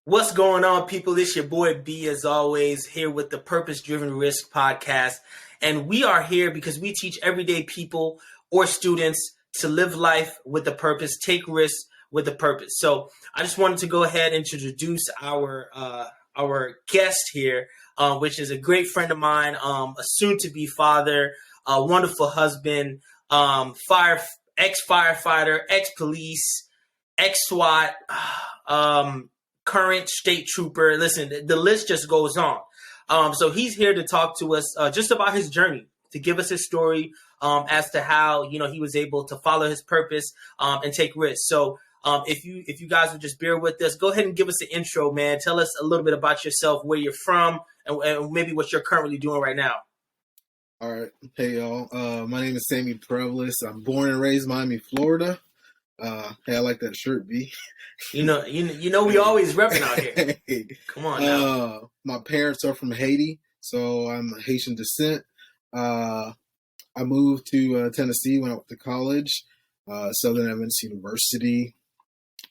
What's going on, people? It's your boy B, as always, here with the Purpose Driven Risk podcast. And we are here because we teach everyday people or students to live life with a purpose, take risks with a purpose. So I just wanted to go ahead and introduce our guest here, which is a great friend of mine, a soon-to-be father, a wonderful husband, ex-firefighter, ex-police, ex-SWAT, current state trooper. Listen, the list just goes on. So he's here to talk to us just about his journey, to give us his story as to how he was able to follow his purpose and take risks. So if you guys would just bear with us, go ahead and give us an intro, man. Tell us a little bit about yourself, where you're from, and maybe what you're currently doing right now. All right. Hey, y'all. My name is Sammy Previlus. I'm born and raised Miami, Florida. Hey, I like that shirt, B. We always repping out here. Hey. Come on now. My parents are from Haiti, so I'm Haitian descent. I moved to Tennessee when I went to college, Southern Adventist University,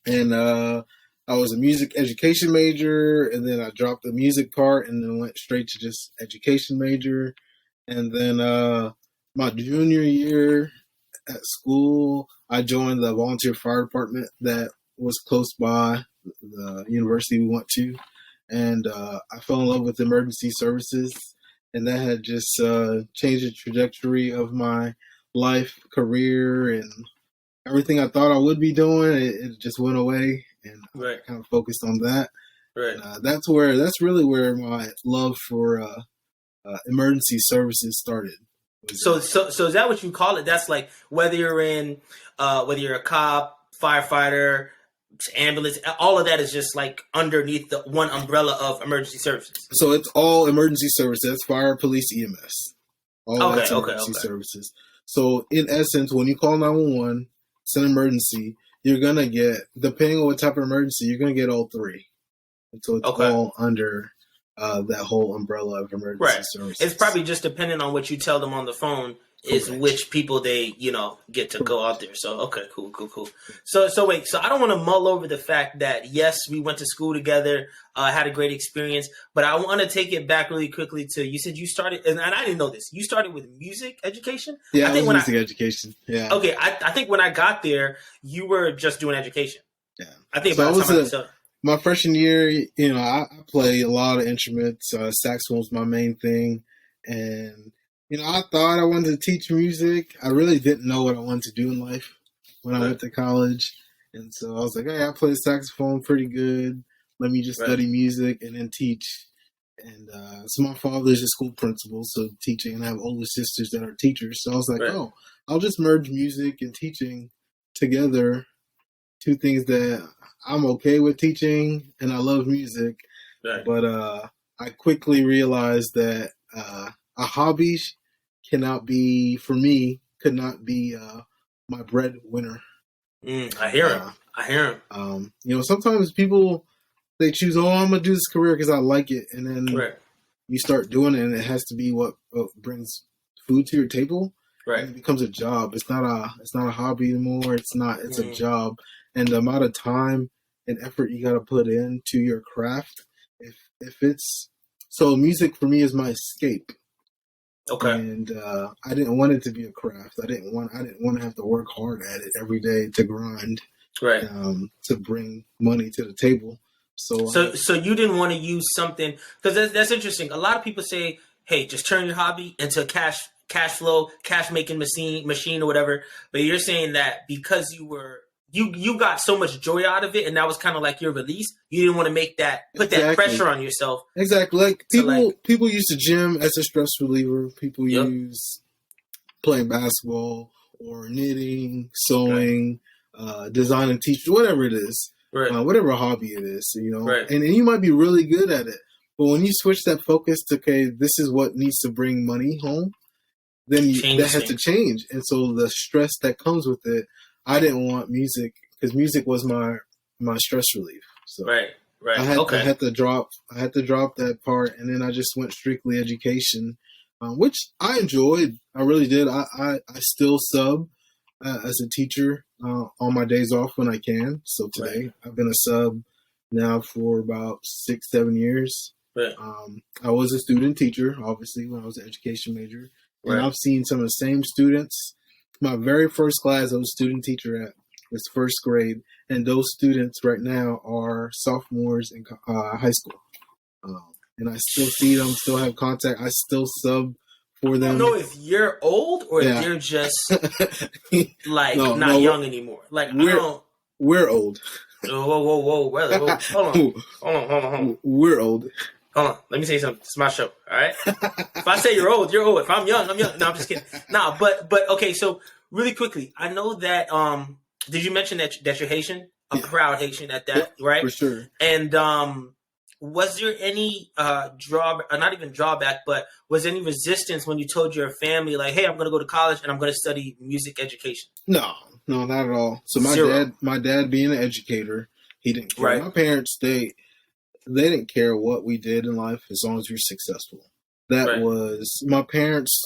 and I was a music education major, and then I dropped the music part and then went straight to just education major. And then my junior year at school, I joined the volunteer fire department that was close by the university we went to. And I fell in love with emergency services. And that had just changed the trajectory of my life, career, and everything I thought I would be doing. It just went away. And Right. I kind of focused on that. Right. And, that's really where my love for emergency services started. So is that what you call it? That's like whether you're a cop, firefighter, ambulance, all of that is just like underneath the one umbrella of emergency services. So it's all emergency services. That's fire, police, EMS. All that's emergency Okay. services. So in essence, when you call 911, it's an emergency, you're going to get, depending on what type of emergency, you're going to get all three. And so it's all under that whole umbrella of emergency services. It's probably just depending on what you tell them on the phone is which people they, get to go out there. So, okay, cool. So wait, so I don't want to mull over the fact that, yes, we went to school together, had a great experience, but I want to take it back really quickly to, you said you started, and I didn't know this, you started with music education? Yeah, I think music education, yeah. Okay, I think when I got there, you were just doing education. Yeah. I think so my freshman year, I play a lot of instruments. Saxophone was my main thing. And, I thought I wanted to teach music. I really didn't know what I wanted to do in life when I went to college. And so I was like, hey, I play saxophone pretty good. Let me just study music and then teach. And so my father's a school principal, so teaching, and I have older sisters that are teachers. So I was like, I'll just merge music and teaching together, two things that I'm okay with teaching, and I love music. Right. But I quickly realized that a hobby could not be my breadwinner. I hear him. Sometimes people, they choose, I'm going to do this career because I like it. And then you start doing it, and it has to be what brings food to your table. Right. And it becomes a job. It's not a hobby anymore. It's a job. And the amount of time and effort you got to put into your craft, so music for me is my escape. Okay. And I didn't want it to be a craft. I didn't want to have to work hard at it every day to grind, to bring money to the table. So you didn't want to use something, because that's interesting. A lot of people say, hey, just turn your hobby into cash flow, cash making machine or whatever. But you're saying that because you got so much joy out of it, and that was kind of like your release, you didn't want to put that pressure on yourself. Exactly. Like people use the gym as a stress reliever. People use playing basketball or knitting, sewing, designing t-shirts, whatever it is, whatever hobby it is, and you might be really good at it. But when you switch that focus to, okay, this is what needs to bring money home, then that has to change. And so the stress that comes with it, I didn't want music, because music was my stress relief. So I had to drop that part, and then I just went strictly education, which I enjoyed. I really did. I still sub as a teacher on my days off when I can. So today I've been a sub now for about 6-7 years. Right. I was a student teacher, obviously, when I was an education major. And Right. I've seen some of the same students. My very first class I was a student teacher at was first grade. And those students right now are sophomores in high school. And I still see them, still have contact. I still sub for them. I don't know if you're old or if you're just like not young anymore. Like we're old. Whoa, brother. Hold on. We're old. Hold on. Let me say something. It's my show. All right. If I say you're old, you're old. If I'm young, I'm young. No, I'm just kidding. Nah, but okay. So really quickly, I know that. Did you mention that you're Haitian? A proud Haitian at that, right? For sure. And was there any drawback, or not even drawback, but was there any resistance when you told your family, like, "Hey, I'm going to go to college and I'm going to study music education"? No, not at all. So my dad being an educator, he didn't care. Right. My parents, they didn't care what we did in life as long as we were successful. That was my parents.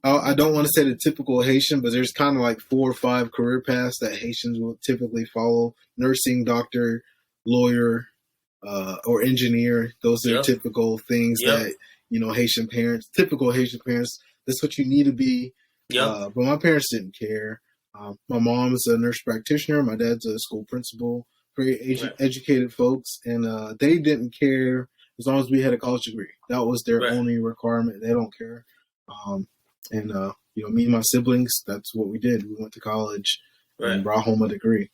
I don't want to say the typical Haitian, but there's kind of like 4 or 5 career paths that Haitians will typically follow: nursing, doctor, lawyer, or engineer. Those are typical things that, Haitian parents, typical Haitian parents, that's what you need to be. But my parents didn't care. My mom's a nurse practitioner. My dad's a school principal. Very educated folks. And they didn't care as long as we had a college degree. That was their only requirement. They don't care. And me and my siblings, that's what we did. We went to college and brought home a degree.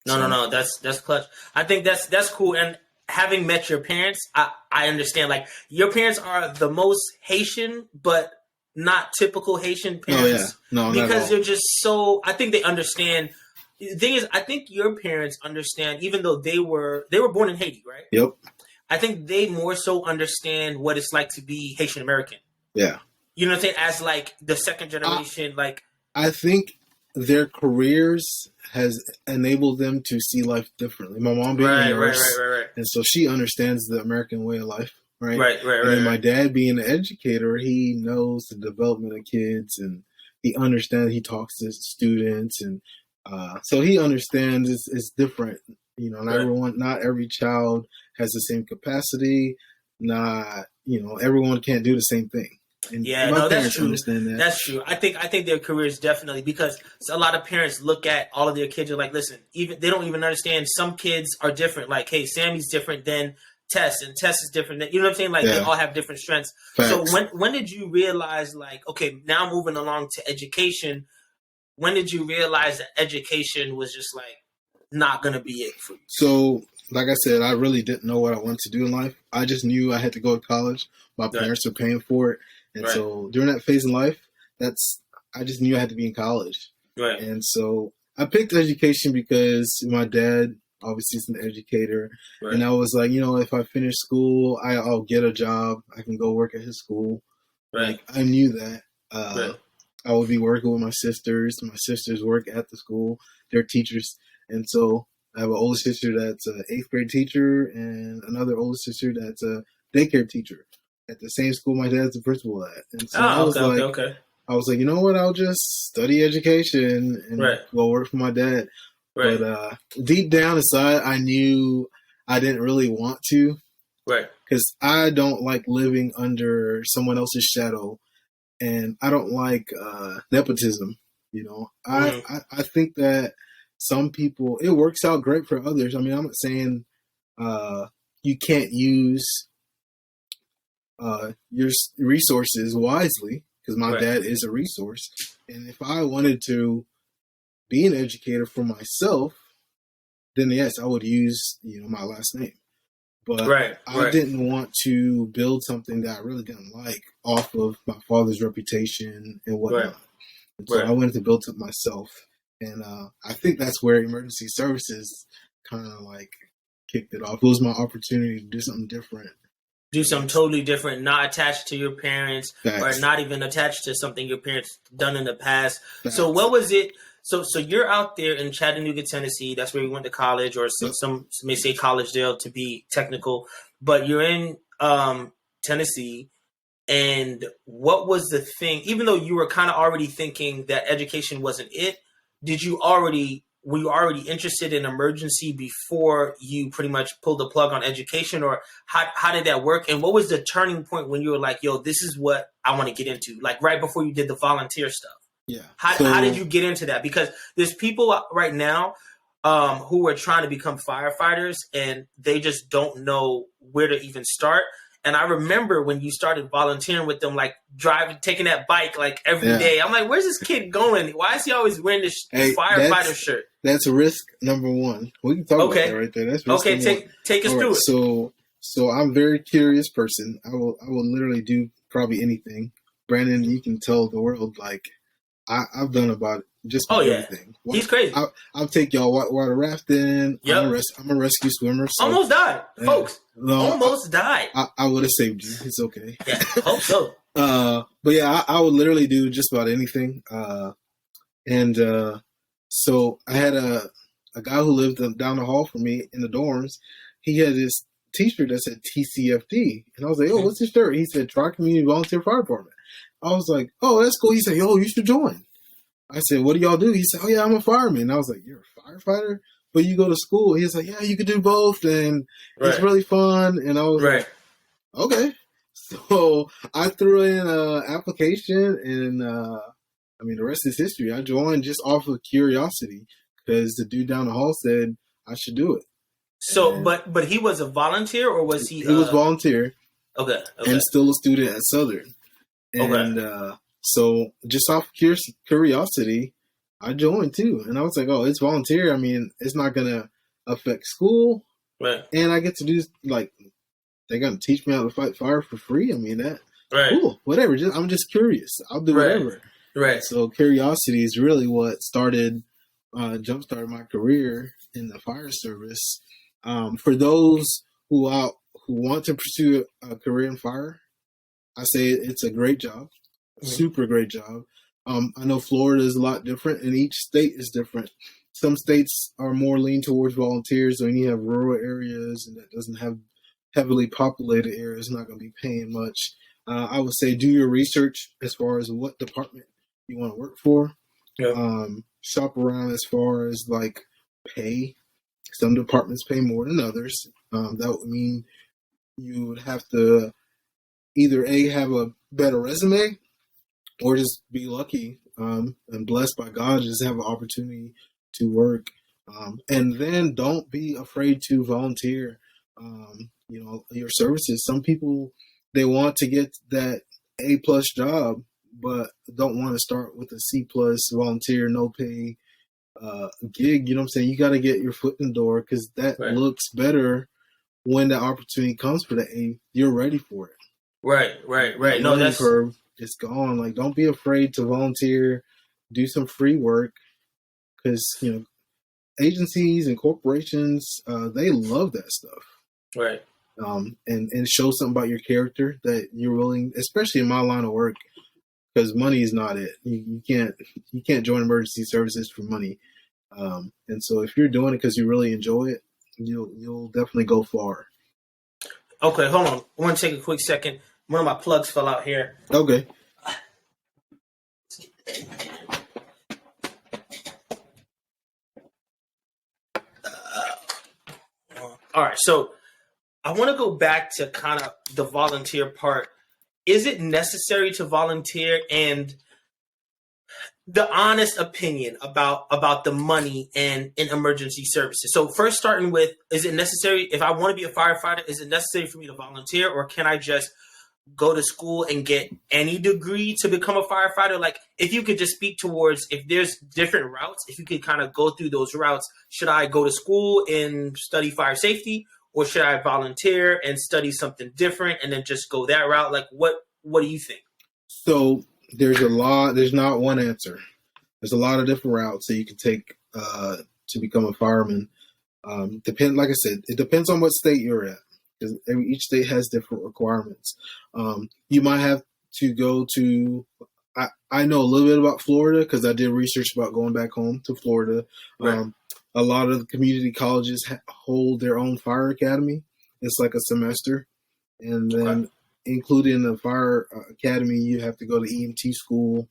No. That's clutch. I think that's cool. And having met your parents, I understand. Like, your parents are the most Haitian, but not typical Haitian parents. No, because they're just so. I think they understand. The thing is, I think your parents understand, even though they were born in Haiti, right? Yep. I think they more so understand what it's like to be Haitian American. Yeah. You know what I'm saying? As like the second generation, I think their careers has enabled them to see life differently. My mom being a nurse, and so she understands the American way of life, right? And my dad being an educator, he knows the development of kids, and he understands. He talks to students, and so he understands it's different. Not every child has the same capacity. Not everyone can't do the same thing. And that's true. That's true. I think their careers definitely, because a lot of parents look at all of their kids and like, listen, even they don't even understand. Some kids are different. Like, hey, Sammy's different than Tess, and Tess is different than, you know what I'm saying? Like, they all have different strengths. Facts. So when did you realize, like, okay, now moving along to education, when did you realize that education was just like not gonna be it for you? So, like I said, I really didn't know what I wanted to do in life. I just knew I had to go to college. My parents were paying for it. And so during that phase in life, I just knew I had to be in college. Right. And so I picked education because my dad obviously is an educator. Right. And I was like, if I finish school, I'll get a job. I can go work at his school. Right. Like, I knew that. I would be working with my sisters. My sisters work at the school. They're teachers. And so I have an older sister that's an 8th grade teacher and another older sister that's a daycare teacher at the same school my dad's the principal at. And so I was like, you know what? I'll just study education and go work for my dad. Right. But deep down inside, I knew I didn't really want to. Right. Because I don't like living under someone else's shadow. And I don't like nepotism. I think that some people, it works out great for others. I mean, I'm not saying you can't use your resources wisely, because my dad is a resource. And if I wanted to be an educator for myself, then yes, I would use, my last name. But I didn't want to build something that I really didn't like off of my father's reputation and whatnot. And so I wanted to build it myself. And I think that's where emergency services kind of like kicked it off. It was my opportunity to do something different. Do something totally different, not attached to your parents. Facts. Or not even attached to something your parents done in the past. Facts. So what was it? So you're out there in Chattanooga, Tennessee. That's where you went to college, or some may say Collegedale to be technical. But you're in Tennessee. And what was the thing? Even though you were kind of already thinking that education wasn't it, did you already were you already interested in emergency before you pretty much pulled the plug on education, or how did that work? And what was the turning point when you were like, yo, this is what I want to get into? Like right before you did the volunteer stuff. Yeah. How did you get into that? Because there's people right now who are trying to become firefighters and they just don't know where to even start. And I remember when you started volunteering with them, like taking that bike like every day. I'm like, where's this kid going? Why is he always wearing this firefighter shirt? That's risk number one. We can talk about that right there. That's risk number one. Take us through it. So I'm a very curious person. I will literally do probably anything. Brandon, you can tell the world, like, I've done about just everything. He's crazy. I'll take y'all water rafting. Yep. I'm a rescue swimmer. So, almost died, folks. No, almost died. I would have saved you. It's okay. Yeah, hope so. But yeah, I would literally do just about anything. So I had a guy who lived down the hall from me in the dorms. He had this T-shirt that said TCFD, and I was like, "Oh, what's this shirt?" He said, "Tri-Community Volunteer Fire Department." I was like, "Oh, that's cool." He said, "Yo, you should join." I said, "What do y'all do?" He said, "Oh yeah, I'm a fireman." And I was like, "You're a firefighter, but you go to school?" He was like, "Yeah, you could do both, and it's really fun." And I was like, "Okay." So I threw in an application, and the rest is history. I joined just off of curiosity because the dude down the hall said I should do it. So, and, but he was a volunteer, or was he? He was volunteer. Okay. And still a student at Southern. And so just off curiosity, I joined too. And I was like, oh, it's volunteer. I mean, it's not going to affect school. Right. And I get to do, like, they're going to teach me how to fight fire for free. I mean, cool, whatever. I'm just curious. I'll do whatever. Right. So curiosity is really what jump-started my career in the fire service. For those who want to pursue a career in fire, I say it's a great job, super great job. I know Florida is a lot different, and each state is different. Some states are more lean towards volunteers, and you have rural areas, and that doesn't have heavily populated areas, not going to be paying much. I would say do your research as far as what department you want to work for. Yeah. Shop around as far as like pay. Some departments pay more than others. That would mean you would have to either have a better resume or just be lucky and blessed by God to just have an opportunity to work. And then don't be afraid to volunteer, your services. Some people, they want to get that A+ job, but don't want to start with a C+ volunteer, no pay gig. You know what I'm saying? You got to get your foot in the door because that looks better when the opportunity comes for the A. You're ready for it. Right. No, that's curve. It's gone. Like, don't be afraid to volunteer, do some free work, because agencies and corporations they love that stuff. Right. And show something about your character that you're willing, especially in my line of work, because money is not it. You can't join emergency services for money. And so if you're doing it because you really enjoy it, you'll definitely go far. Okay, hold on. I want to take a quick second. One of my plugs fell out here. Okay. All right, so I want to go back to kind of the volunteer part. Is it necessary to volunteer, and the honest opinion about the money and in emergency services? So first, starting with, is it necessary, if I want to be a firefighter, is it necessary for me to volunteer, or can I just go to school and get any degree to become a firefighter? Like, if you could just speak towards, if there's different routes, if you could kind of go through those routes, should I go to school and study fire safety, or should I volunteer and study something different and then just go that route? Like, what do you think? So there's not one answer. There's a lot of different routes that you can take to become a fireman. Like I said, it depends on what state you're at, because each state has different requirements. You might have to go to, I know a little bit about Florida because I did research about going back home to Florida. Right. A lot of the community colleges hold their own fire academy. It's like a semester. And then included in the fire academy, you have to go to EMT school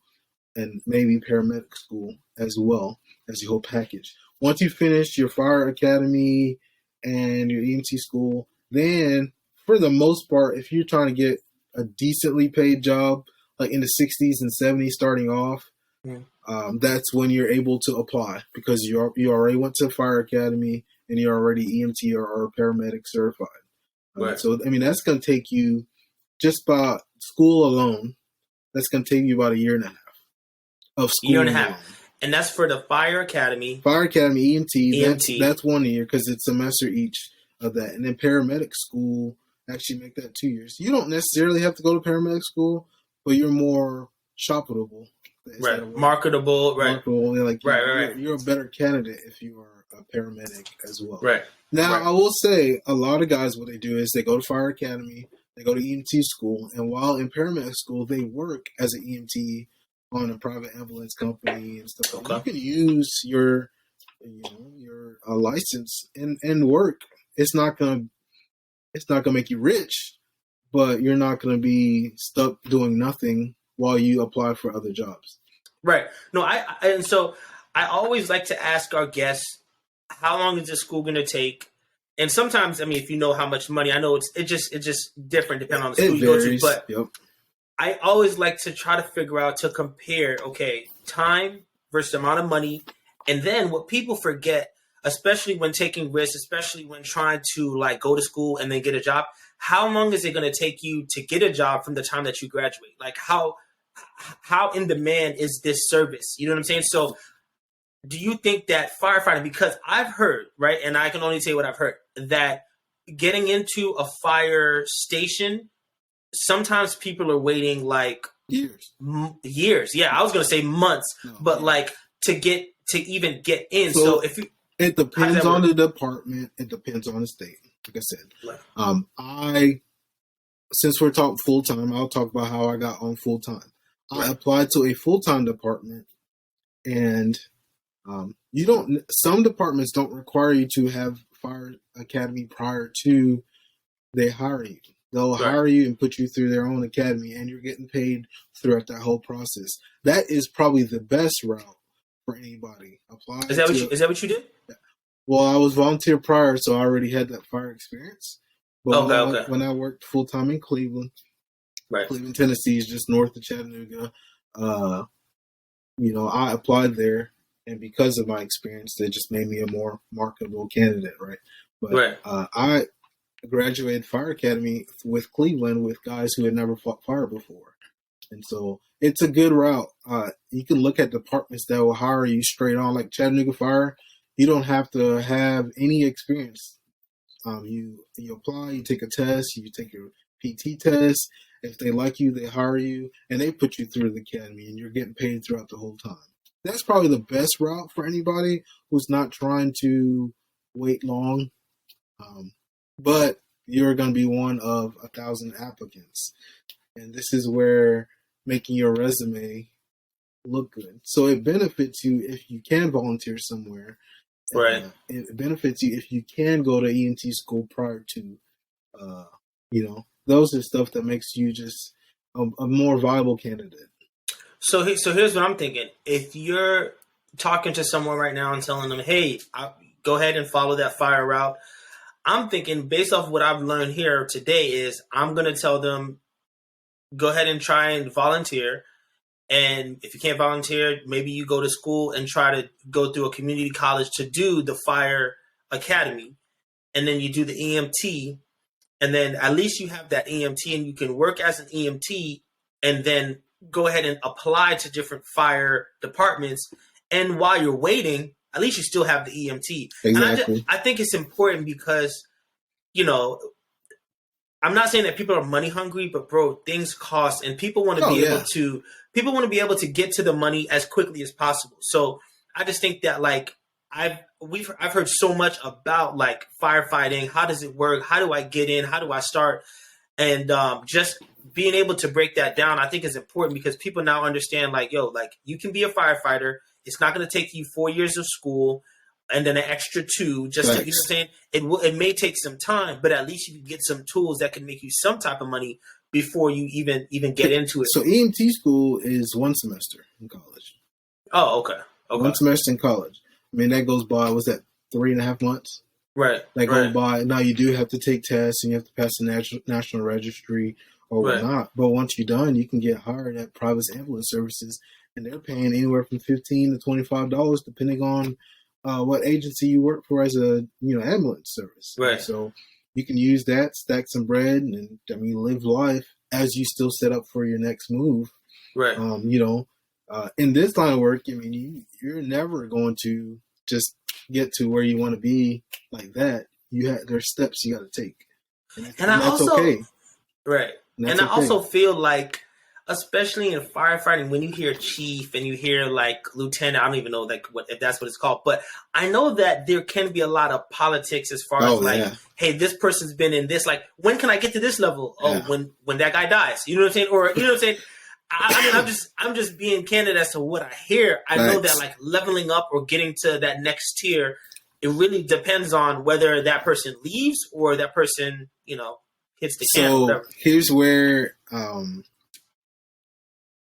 and maybe paramedic school as well as your whole package. Once you finish your fire academy and your EMT school, then for the most part, if you're trying to get a decently paid job, like in the 60s and 70s starting off, that's when you're able to apply because you already went to fire academy and you're already EMT or paramedic certified. Right. So, I mean, that's going to take you just by school alone. That's going to take you about a year and a half of school. Year and a half. And that's for the fire academy. Fire academy, EMT. EMT. That's 1 year because it's a semester each of that. And then paramedic school, actually make that 2 years. You don't necessarily have to go to paramedic school, but you're more shoppable. Right. Marketable. Right. Marketable. Like Right. You're a better candidate if you are a paramedic as well. Right. Now, Right. I will say a lot of guys, what they do is they go to fire academy, they go to EMT school, and while in paramedic school, they work as an EMT on a private ambulance company and stuff. Okay. You can use your license and work. It's not gonna make you rich, but you're not gonna be stuck doing nothing while you apply for other jobs. Right. No, and so I always like to ask our guests, how long is this school going to take? And sometimes, I mean, if you know how much money, I know it's just different depending on the school you go to. But yep. I always like to try to figure out to compare, okay, time versus amount of money, and then what people forget, especially when taking risks, especially when trying to like go to school and then get a job. How long is it going to take you to get a job from the time that you graduate? Like how in demand is this service? You know what I'm saying? So do you think that firefighting, because I've heard, right, and I can only say what I've heard, that getting into a fire station, sometimes people are waiting like years. Yeah, I was going to say months, but like to even get in. So if you, it depends on the department. It depends on the state. Like I said, since we're talking full time, I'll talk about how I got on full time. I applied to a full-time department, and some departments don't require you to have fire academy prior to they hire you. They'll hire you and put you through their own academy, and you're getting paid throughout that whole process. That is probably the best route for anybody. Is that what you did? Well, I was volunteer prior, so I already had that fire experience. But when I worked full-time in Cleveland, Cleveland, Tennessee is just north of Chattanooga. I applied there, and because of my experience, they just made me a more marketable candidate, right? But I graduated fire academy with Cleveland with guys who had never fought fire before, and so it's a good route. You can look at departments that will hire you straight on, like Chattanooga Fire. You don't have to have any experience. You apply, you take a test, you take your PT test. If they like you, they hire you, and they put you through the academy, and you're getting paid throughout the whole time. That's probably the best route for anybody who's not trying to wait long. But you're going to be one of 1,000 applicants. And this is where making your resume look good. So it benefits you if you can volunteer somewhere. Right. It benefits you if you can go to EMT school prior to, those are stuff that makes you just a more viable candidate. So here's what I'm thinking. If you're talking to someone right now and telling them, hey, go ahead and follow that fire route, I'm thinking based off what I've learned here today is I'm going to tell them, go ahead and try and volunteer. And if you can't volunteer, maybe you go to school and try to go through a community college to do the fire academy. And then you do the EMT. And then at least you have that EMT and you can work as an EMT and then go ahead and apply to different fire departments. And while you're waiting, at least you still have the EMT. Exactly. And I think it's important because, I'm not saying that people are money hungry, but bro, things cost and people want to be able to get to the money as quickly as possible. So I just think that I've heard so much about like firefighting. How does it work? How do I get in? How do I start? And just being able to break that down, I think is important because people now understand you can be a firefighter. It's not going to take you 4 years of school and then an extra 2 just to, you know what I'm saying? It may take some time, but at least you can get some tools that can make you some type of money before you even get into it? So EMT school is 1 semester in college. Oh, okay. 1 semester in college. I mean, that goes by, was that 3.5 months? Right. That goes by. Now, you do have to take tests and you have to pass the national registry or whatnot. But once you're done, you can get hired at private ambulance services, and they're paying anywhere from $15 to $25 depending on what agency you work for as a ambulance service. Right. And so you can use that, stack some bread, and live life as you still set up for your next move. Right. In this line of work, you're never going to just get to where you want to be like that. There's steps you got to take, and that's also, okay. Right. And I also feel like, especially in firefighting, when you hear chief and you hear like lieutenant, I don't even know if that's what it's called, but I know that there can be a lot of politics as far as hey, this person's been in this, like, when can I get to this level? Oh, when that guy dies, you know what I'm saying? Or, you know what I'm saying? I'm just being candid as to what I hear. I know that like leveling up or getting to that next tier, it really depends on whether that person leaves or that person, hits the can. So here's where,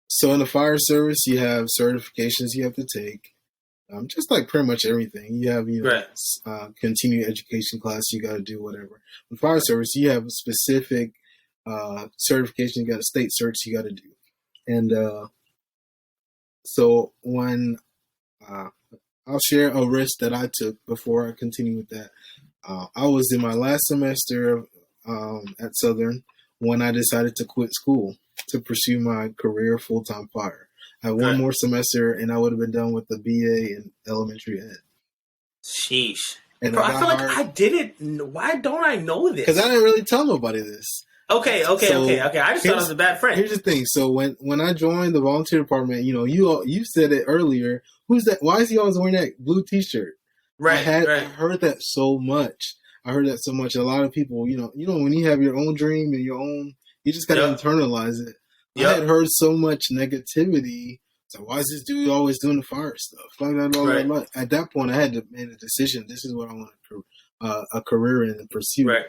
so in the fire service, you have certifications you have to take. Just like pretty much everything. You have, continuing education class, you got to do whatever. In fire service, you have a specific certification, you got a state search you got to do. And so when I'll share a risk that I took before I continue with that. I was in my last semester at Southern when I decided to quit school to pursue my career full-time fire. I had one more semester and I would have been done with the BA in elementary ed. Sheesh. And Bro, I feel like I did it. Why don't I know this? Because I didn't really tell nobody this. Okay. I just thought I was a bad friend. Here's the thing. So when I joined the volunteer department, you said it earlier. Who's that? Why is he always wearing that blue T-shirt? Right. I heard that so much. A lot of people, when you have your own dream and your own, you just gotta internalize it. I had heard so much negativity. So why is this dude always doing the fire stuff? Blah, blah, blah, blah, blah. At that point, I had to make a decision. This is what I want a career in and pursue. Right.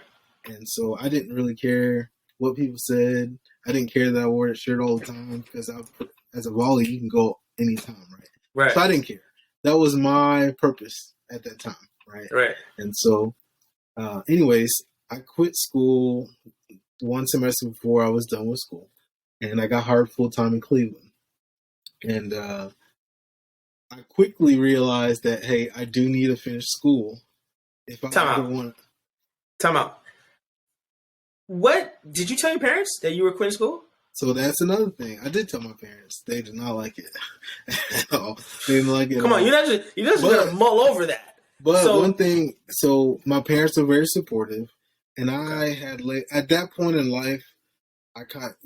And so I didn't really care what people said. I didn't care that I wore a shirt all the time because as a volley, you can go anytime, right? Right. So I didn't care. That was my purpose at that time, right? Right. And so, anyways, I quit school 1 semester before I was done with school, and I got hired full time in Cleveland. And I quickly realized that, hey, I do need to finish school if I ever want. Time out. What did you tell your parents that you were quitting school? So that's another thing. I did tell my parents. They did not like it at all. They didn't like it. Come on, you're just gonna mull over that. But one thing, so my parents were very supportive, and I had at that point in life, I got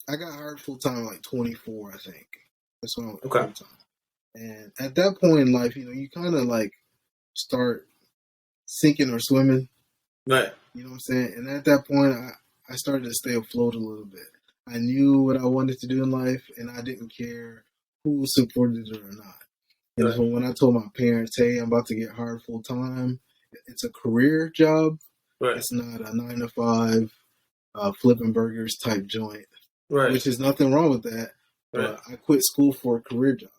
I got hired full time like 24, I think. That's when I went full time. And at that point in life, you kind of like start sinking or swimming. Right. You know what I'm saying? And at that point, I started to stay afloat a little bit. I knew what I wanted to do in life, and I didn't care who supported it or not. And so when I told my parents, hey, I'm about to get hired full time, it's a career job. Right. It's not a 9 to 5 flipping burgers type joint. Right. Which is nothing wrong with that. Right. But I quit school for a career job.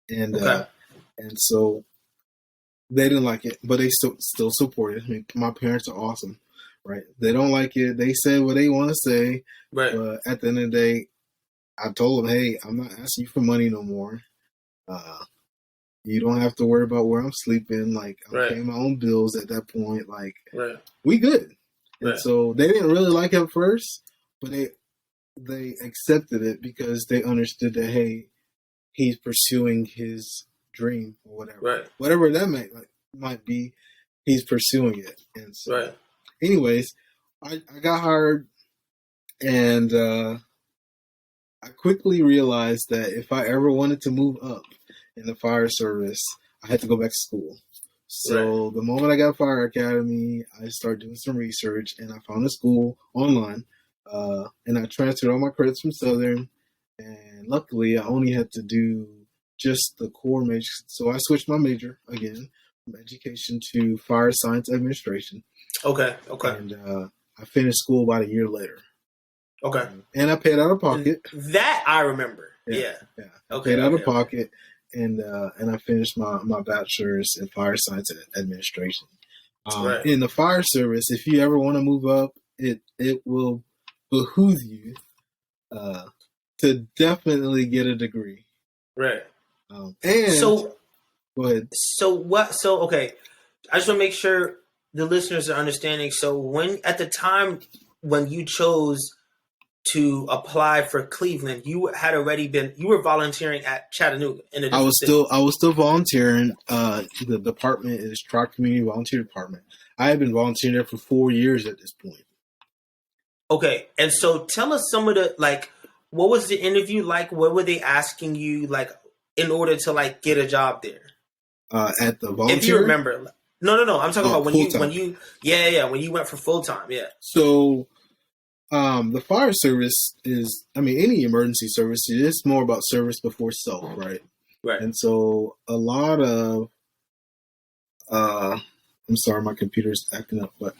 And and so they didn't like it, but they still supported. I mean, my parents are awesome, right? They don't like it. They say what they want to say. Right. But at the end of the day, I told them, hey, I'm not asking you for money no more. You don't have to worry about where I'm sleeping. Like, I'm paying my own bills at that point. Like, we good. Right. And so they didn't really like it at first, but they accepted it because they understood that, hey, he's pursuing his dream or whatever. Right. Whatever that might be, he's pursuing it. And so, anyways, I got hired, and I quickly realized that if I ever wanted to move up in the fire service, I had to go back to school. So the moment I got Fire Academy, I started doing some research, and I found a school online, and I transferred all my credits from Southern, and luckily I only had to do just the core major. So I switched my major again from education to fire science administration. Okay. And I finished school about a year later. Okay. And I paid out of pocket. That I remember. Yeah. I paid out of pocket, and I finished my bachelor's in fire science administration. Right. In the fire service, if you ever want to move up, it will behoove you to definitely get a degree. Right. And so, go ahead. So what? So okay, I just want to make sure the listeners are understanding. So when at the time when you chose to apply for Cleveland, you were volunteering at Chattanooga in a different city. I was still volunteering. The department is Tri-Community Volunteer Department. I had been volunteering there for 4 years at this point. Okay, and so tell us some of the what was the interview like? What were they asking you in order to get a job there? At the volunteer, if you remember. No. I'm talking about when you went for full time. Yeah. So. The fire service is, any emergency service, it's more about service before self, right? Right. And so a lot of, I'm sorry, my computer's acting up, but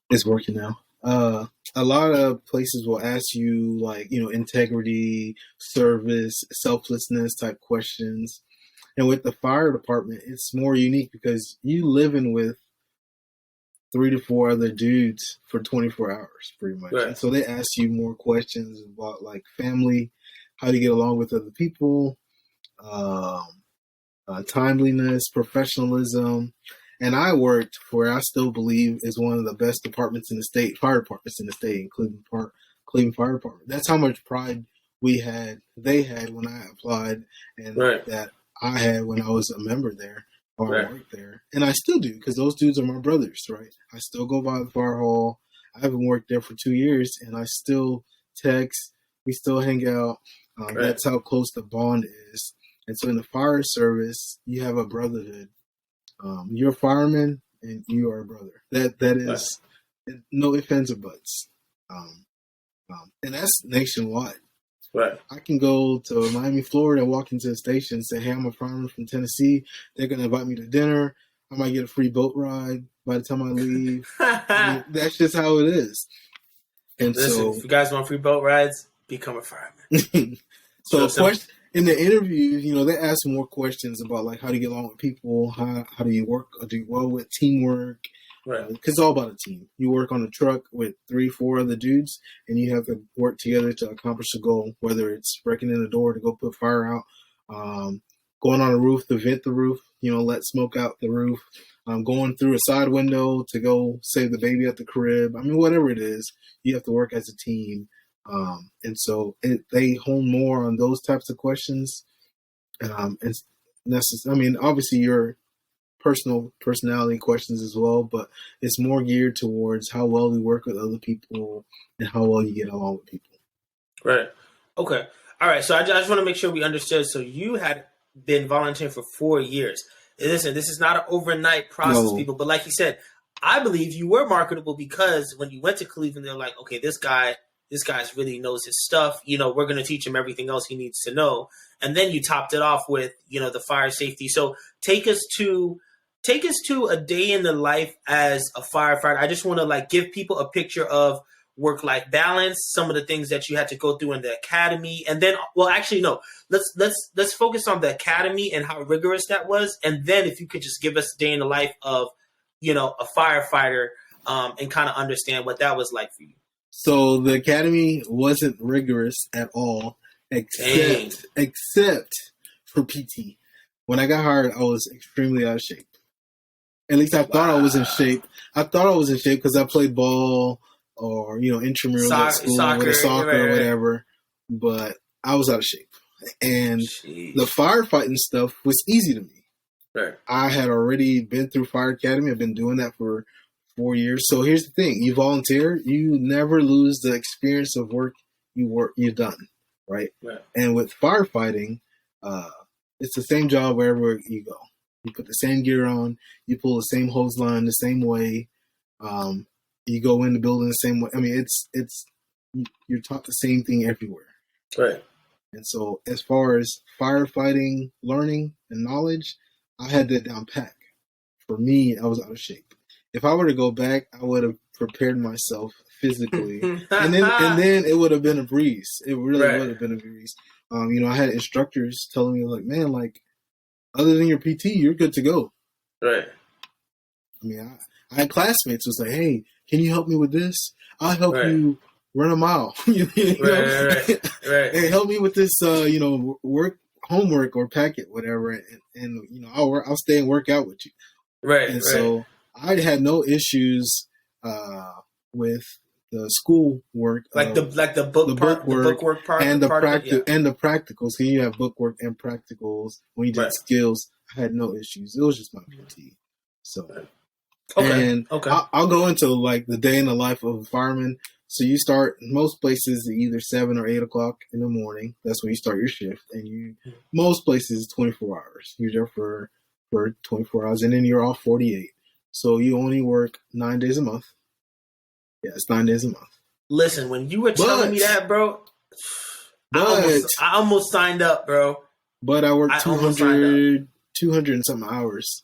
it's working now. A lot of places will ask you integrity, service, selflessness type questions. And with the fire department, it's more unique because you living with 3 to 4 other dudes for 24 hours, pretty much. Right. And so they ask you more questions about family, how to get along with other people, timeliness, professionalism. And I worked for, I still believe, is one of the best departments in the state, fire departments in the state, in Cleveland Fire Department. That's how much pride they had when I applied, and that I had when I was a member there. I work there, and I still do because those dudes are my brothers, right? I still go by the fire hall. I haven't worked there for 2 years, and I still text. We still hang out. That's how close the bond is. And so in the fire service, you have a brotherhood. You're a fireman, and you are a brother. That is no ifs, ands, or buts. And that's nationwide. Right. I can go to Miami, Florida, walk into a station and say, hey, I'm a fireman from Tennessee. They're going to invite me to dinner. I might get a free boat ride by the time I leave. That's just how it is. And listen, if you guys want free boat rides, become a fireman. So in the interview, they ask more questions about how to get along with people, how do you work, do you well with teamwork, right? Because it's all about a team. You work on a truck with 3, 4 other dudes, and you have to work together to accomplish a goal. Whether it's breaking in the door to go put fire out, going on a roof to vent the roof, let smoke out the roof, going through a side window to go save the baby at the crib. Whatever it is, you have to work as a team. And so they hone more on those types of questions. And obviously your personality questions as well, but it's more geared towards how well you work with other people and how well you get along with people. Right. Okay. All right. So I just want to make sure we understood. So you had been volunteering for 4 years. Listen, this is not an overnight process, people. But like you said, I believe you were marketable because when you went to Cleveland, they're like, okay, this guy really knows his stuff. We're going to teach him everything else he needs to know. And then you topped it off with, the fire safety. So take us to a day in the life as a firefighter. I just want to give people a picture of work-life balance, some of the things that you had to go through in the academy. And then, well, actually, no, let's focus on the academy and how rigorous that was. And then if you could just give us a day in the life of, a firefighter, and kind of understand what that was like for you. So the academy wasn't rigorous at all, except for PT. When I got hired, I was extremely out of shape. At least I thought I was in shape. I thought I was in shape because I played ball or, intramural at school, soccer or whatever. But I was out of shape. And the firefighting stuff was easy to me. Right. I had already been through fire academy. I've been doing that for 4 years. So here's the thing. You volunteer, you never lose the experience of work you've done. Right. And with firefighting, it's the same job wherever you go. You put the same gear on, you pull the same hose line the same way, you go in the building the same way. You're taught the same thing everywhere. Right. And so as far as firefighting, learning, and knowledge, I had that down pat. For me, I was out of shape. If I were to go back, I would have prepared myself physically, and then it would have been a breeze. It really Right. would have been a breeze. I had instructors telling me like, man, like other than your PT, you're good to go. Right. I mean, I had classmates who was like, hey, can you help me with this? I'll help Right. you run a mile. Right. Hey, help me with this, work homework or packet, whatever, and I'll stay and work out with you. Right. And so I had no issues with the school work, Like the bookwork part, and part of it, and the practicals. Because you have book work and practicals when you did skills. I had no issues. It was just my PT. So, Okay. And Okay. I'll go into like the day in the life of a fireman. So you start most places either 7 or 8 o'clock in the morning. That's when you start your shift, and most places 24 hours. You're there for 24 hours, and then you're off 48. So you only work 9 days a month. Yeah, it's 9 days a month. Listen, when you were telling me that, bro, I almost signed up, bro. But I worked 200 and something hours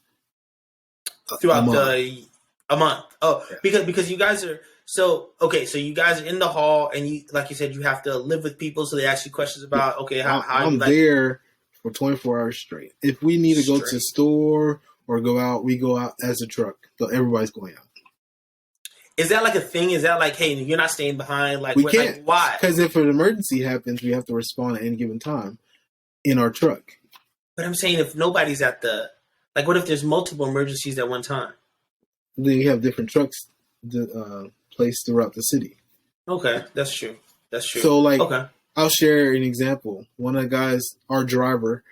throughout a month. Oh, yeah. because you guys are so you guys are in the hall, and you, like you said, you have to live with people, so they ask you questions about how I'm there for 24 hours straight. If we need to go to the store or go out, we go out as a truck. So everybody's going out. Is that like a thing? Is that like, hey, you're not staying behind? Like, we can't. Like, why? Because if an emergency happens, we have to respond at any given time in our truck. But I'm saying, if nobody's at what if there's multiple emergencies at one time? Then you have different trucks placed throughout the city. Okay, that's true. So, I'll share an example. One of the guys, our driver,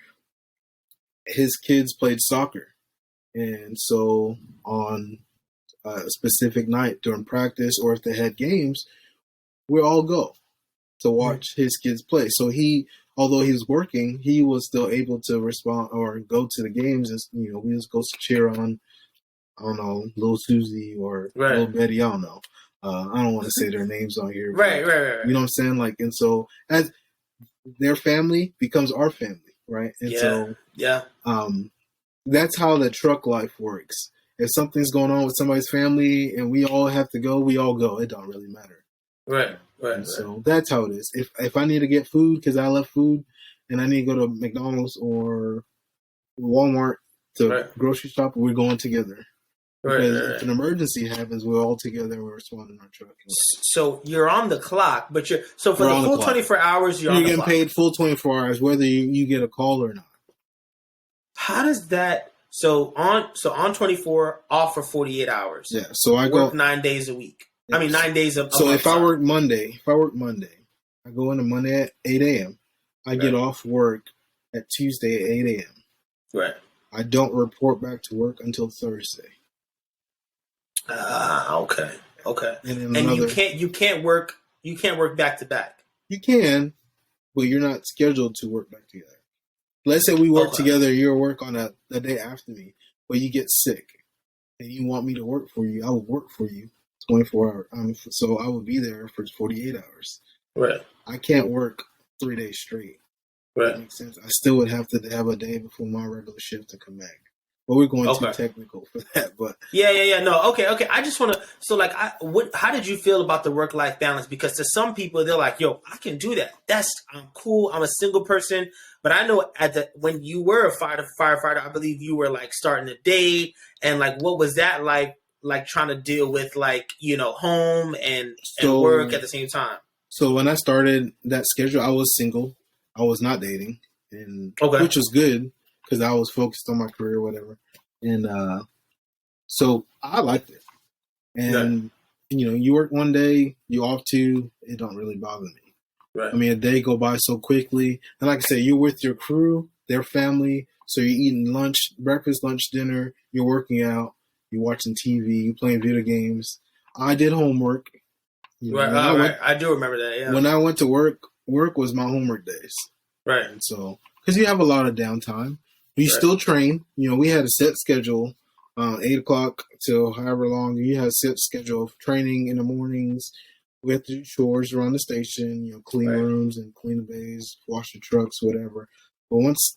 his kids played soccer. And so on a specific night during practice, or if they had games, we all go to watch his kids play. So although he was working, he was still able to respond or go to the games. And, we just go to cheer on, I don't know, Little Susie or Little Betty. I don't know. I don't want to say their names on here. Right. You know what I'm saying? Like, and so as their family becomes our family, right? And that's how the truck life works. If something's going on with somebody's family and we all have to go, we all go. It don't really matter. Right. So that's how it is. If I need to get food because I left food and I need to go to McDonald's or Walmart to grocery shop, we're going together. Because if an emergency happens, we're all together and we're responding in our truck. So you're on the clock, but for the full 24 hours, you're on the clock. You're getting paid full 24 hours, whether you get a call or not. How does that? So on 24, off for 48 hours. Yeah. So I work 9 days a week. Yeah. I mean, 9 days a month. So if I work Monday, I go into Monday at 8 a.m. I get off work at Tuesday at 8 a.m. Right. I don't report back to work until Thursday. Okay. And you can't work back to back. You can, but you're not scheduled to work back together. Let's say we work together, you work on the day after me, but you get sick and you want me to work for you, I will work for you 24 hours. So I will be there for 48 hours. Right. I can't work 3 days straight. Right. That makes sense. I still would have to have a day before my regular shift to come back. But we're going too technical for that. But yeah. No, okay. I just want to. So, how did you feel about the work-life balance? Because to some people, they're like, "Yo, I can do that. I'm cool. I'm a single person." But I know when you were a firefighter, I believe you were starting a date, and what was that like? Like trying to deal with home and work at the same time. So when I started that schedule, I was single. I was not dating, and which was good. Because I was focused on my career or whatever. And so I liked it. And, you work one day, you off two, it don't really bother me. Right. I mean, a day go by so quickly. And like I said, you're with your crew, their family. So you're eating lunch, breakfast, lunch, dinner. You're working out. You're watching TV. You're playing video games. I did homework. I do remember that, yeah. When I went to work was my homework days. Right. And so, because you have a lot of downtime. You still train. We had a set schedule, 8 o'clock till however long. You had a set schedule of training in the mornings. We had to do chores around the station, clean rooms and clean the bays, wash the trucks, whatever. But once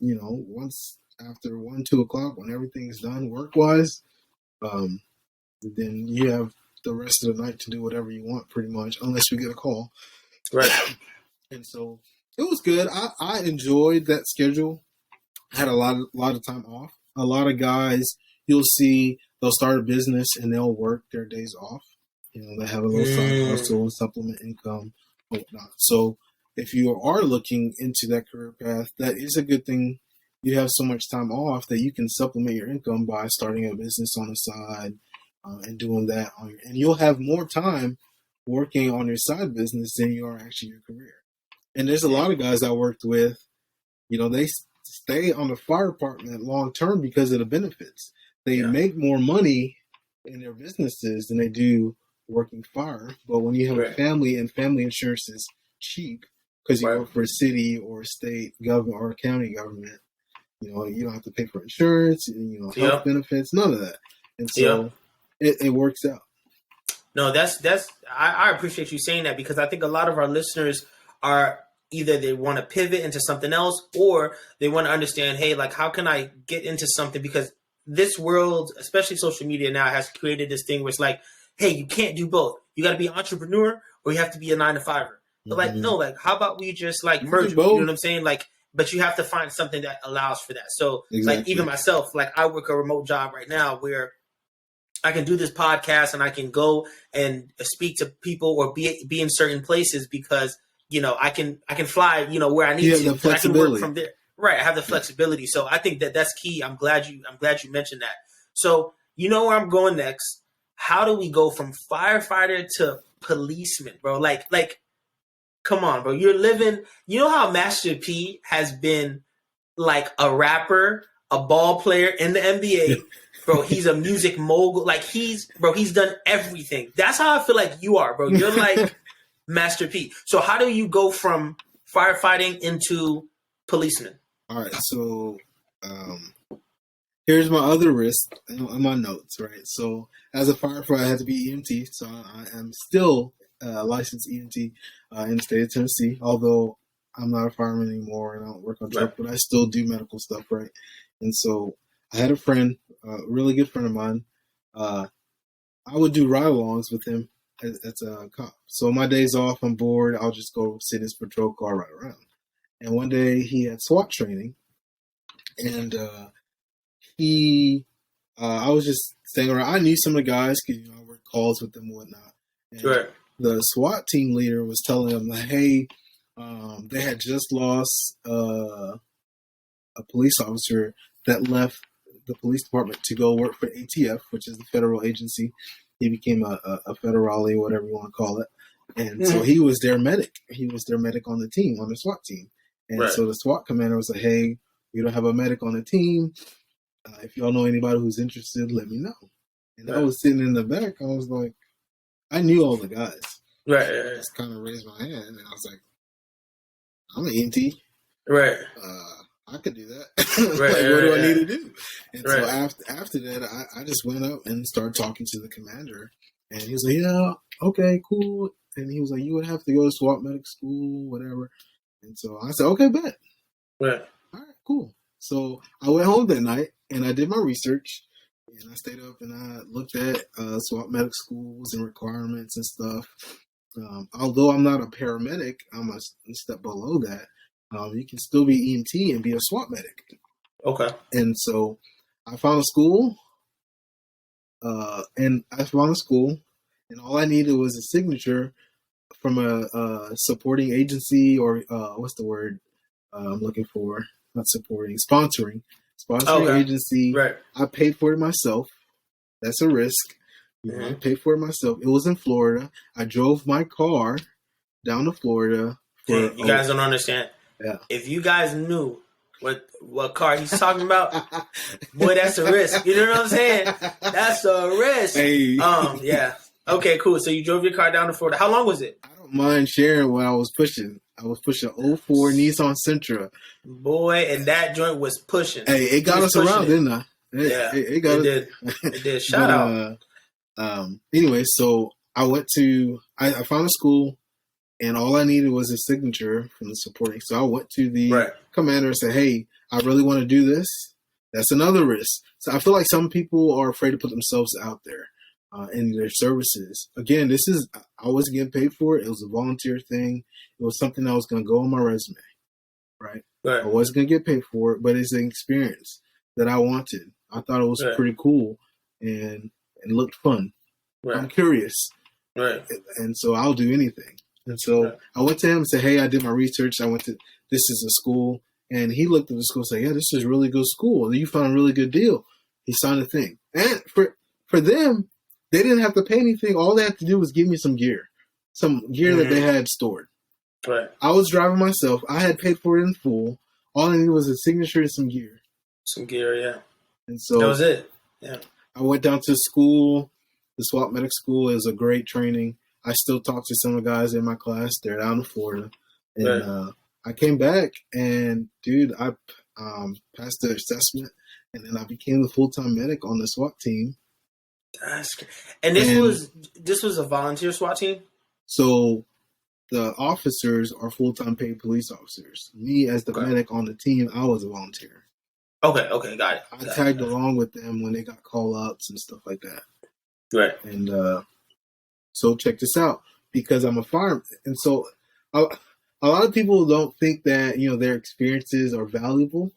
after 1, 2 o'clock, when everything's done work-wise, then you have the rest of the night to do whatever you want, pretty much, unless we get a call. Right. And so it was good. I enjoyed that schedule. I had a lot of time off. A lot of guys, you'll see, they'll start a business and they'll work their days off. They have a little side hustle, supplement income, whatnot. So if you are looking into that career path, that is a good thing. You have so much time off that you can supplement your income by starting a business on the side and doing that. And you'll have more time working on your side business than you are actually your career. And there's a lot of guys I worked with, they stay on the fire department long term because of the benefits. They make more money in their businesses than they do working fire. But when you have a family and family insurance is cheap because you work for a city or a state government or a county government, you don't have to pay for insurance, health benefits, none of that. And so it works out. No, I appreciate you saying that, because I think a lot of our listeners are either they want to pivot into something else, or they want to understand, hey, like, how can I get into something? Because this world, especially social media now, has created this thing where it's like, hey, you can't do both. You got to be an entrepreneur or you have to be a 9-to-5er. But like, no, like, how about we just like merge? You know what I'm saying? Like, but you have to find something that allows for that. So like, even myself, like, I work a remote job right now where I can do this podcast and I can go and speak to people or be in certain places because, I can fly, where I need to. The I can work from there. Right. I have the flexibility. So I think that's key. I'm glad you mentioned that. So where I'm going next. How do we go from firefighter to policeman, bro? Like, come on, bro. You're living, how Master P has been like a rapper, a ball player in the NBA. Bro, he's a music mogul. Like, he's done everything. That's how I feel like you are, bro. You're like Master P. So how do you go from firefighting into policeman? All right. So here's my other risk on my notes, right? So as a firefighter, I had to be EMT. So I am still licensed EMT in the state of Tennessee, although I'm not a fireman anymore and I don't work on truck, but I still do medical stuff, right? And so I had a friend, a really good friend of mine. I would do ride-alongs with him as a cop. So my days off, I'm bored, I'll just go sit in his patrol car, ride around. And one day he had SWAT training, and I was just staying around. I knew some of the guys because I worked calls with them and whatnot. And the SWAT team leader was telling them, like, hey, they had just lost a police officer that left the police department to go work for ATF, which is the federal agency. He became a federale, whatever you want to call it. And so he was their medic. He was their medic on the team, on the SWAT team. And so the SWAT commander was like, hey, we don't have a medic on the team. If y'all know anybody who's interested, let me know. And I was sitting in the back. I was like, I knew all the guys. I just kind of raised my hand, and I was like, I'm an EMT. I could do that. What do I need to do? And so after that, I just went up and started talking to the commander. And he was like, yeah, okay, cool. And he was like, you would have to go to SWAT medic school, whatever. And so I said, okay, bet. All right, cool. So I went home that night and I did my research. And I stayed up and I looked at SWAT medic schools and requirements and stuff. Although I'm not a paramedic, I'm a step below that. You can still be EMT and be a SWAT medic. Okay. And so I found a school. And all I needed was a signature from a supporting agency, or what's the word I'm looking for? Not supporting, sponsoring agency. I paid for it myself. That's a risk. I paid for it myself. It was in Florida. I drove my car down to Florida. You guys don't understand. Yeah. If you guys knew what car he's talking about, boy, that's a risk. You know what I'm saying? That's a risk. Hey. Yeah. Okay, cool. So you drove your car down to Florida. How long was it? I don't mind sharing what I was pushing. I was pushing an 04 Nissan Sentra. Boy, and that joint was pushing. Hey, it got us around, didn't I? It did. It did. Shout out. Anyway, so I found a school, and all I needed was a signature from the supporting. So I went to the commander and said, hey, I really want to do this. That's another risk. So I feel like some people are afraid to put themselves out there. any of their services. Again, I wasn't getting paid for it. It was a volunteer thing. It was something that was going to go on my resume, right? Right. I wasn't going to get paid for it, but it's an experience that I wanted. I thought it was pretty cool and looked fun. Right. I'm curious. Right. And so I'll do anything. And so I went to him and said, hey, I did my research. This is a school. And he looked at the school and said, yeah, this is a really good school. You found a really good deal. He signed a thing. And for them, they didn't have to pay anything. All they had to do was give me some gear that they had stored. Right. I was driving myself. I had paid for it in full. All I needed was a signature and some gear. Some gear, yeah. And so that was it. Yeah. I went down to school. The S.W.A.T medic school is a great training. I still talk to some of the guys in my class. They're down in Florida. And I came back and, dude, I passed the assessment. And then I became the full-time medic on the S.W.A.T team. That's great. And this was a volunteer SWAT team? So the officers are full-time paid police officers. Me as the medic on the team, I was a volunteer. Okay, got it. I tagged along with them when they got call-outs and stuff like that. Right. And so check this out, because I'm a fireman. And so a lot of people don't think that, their experiences are valuable.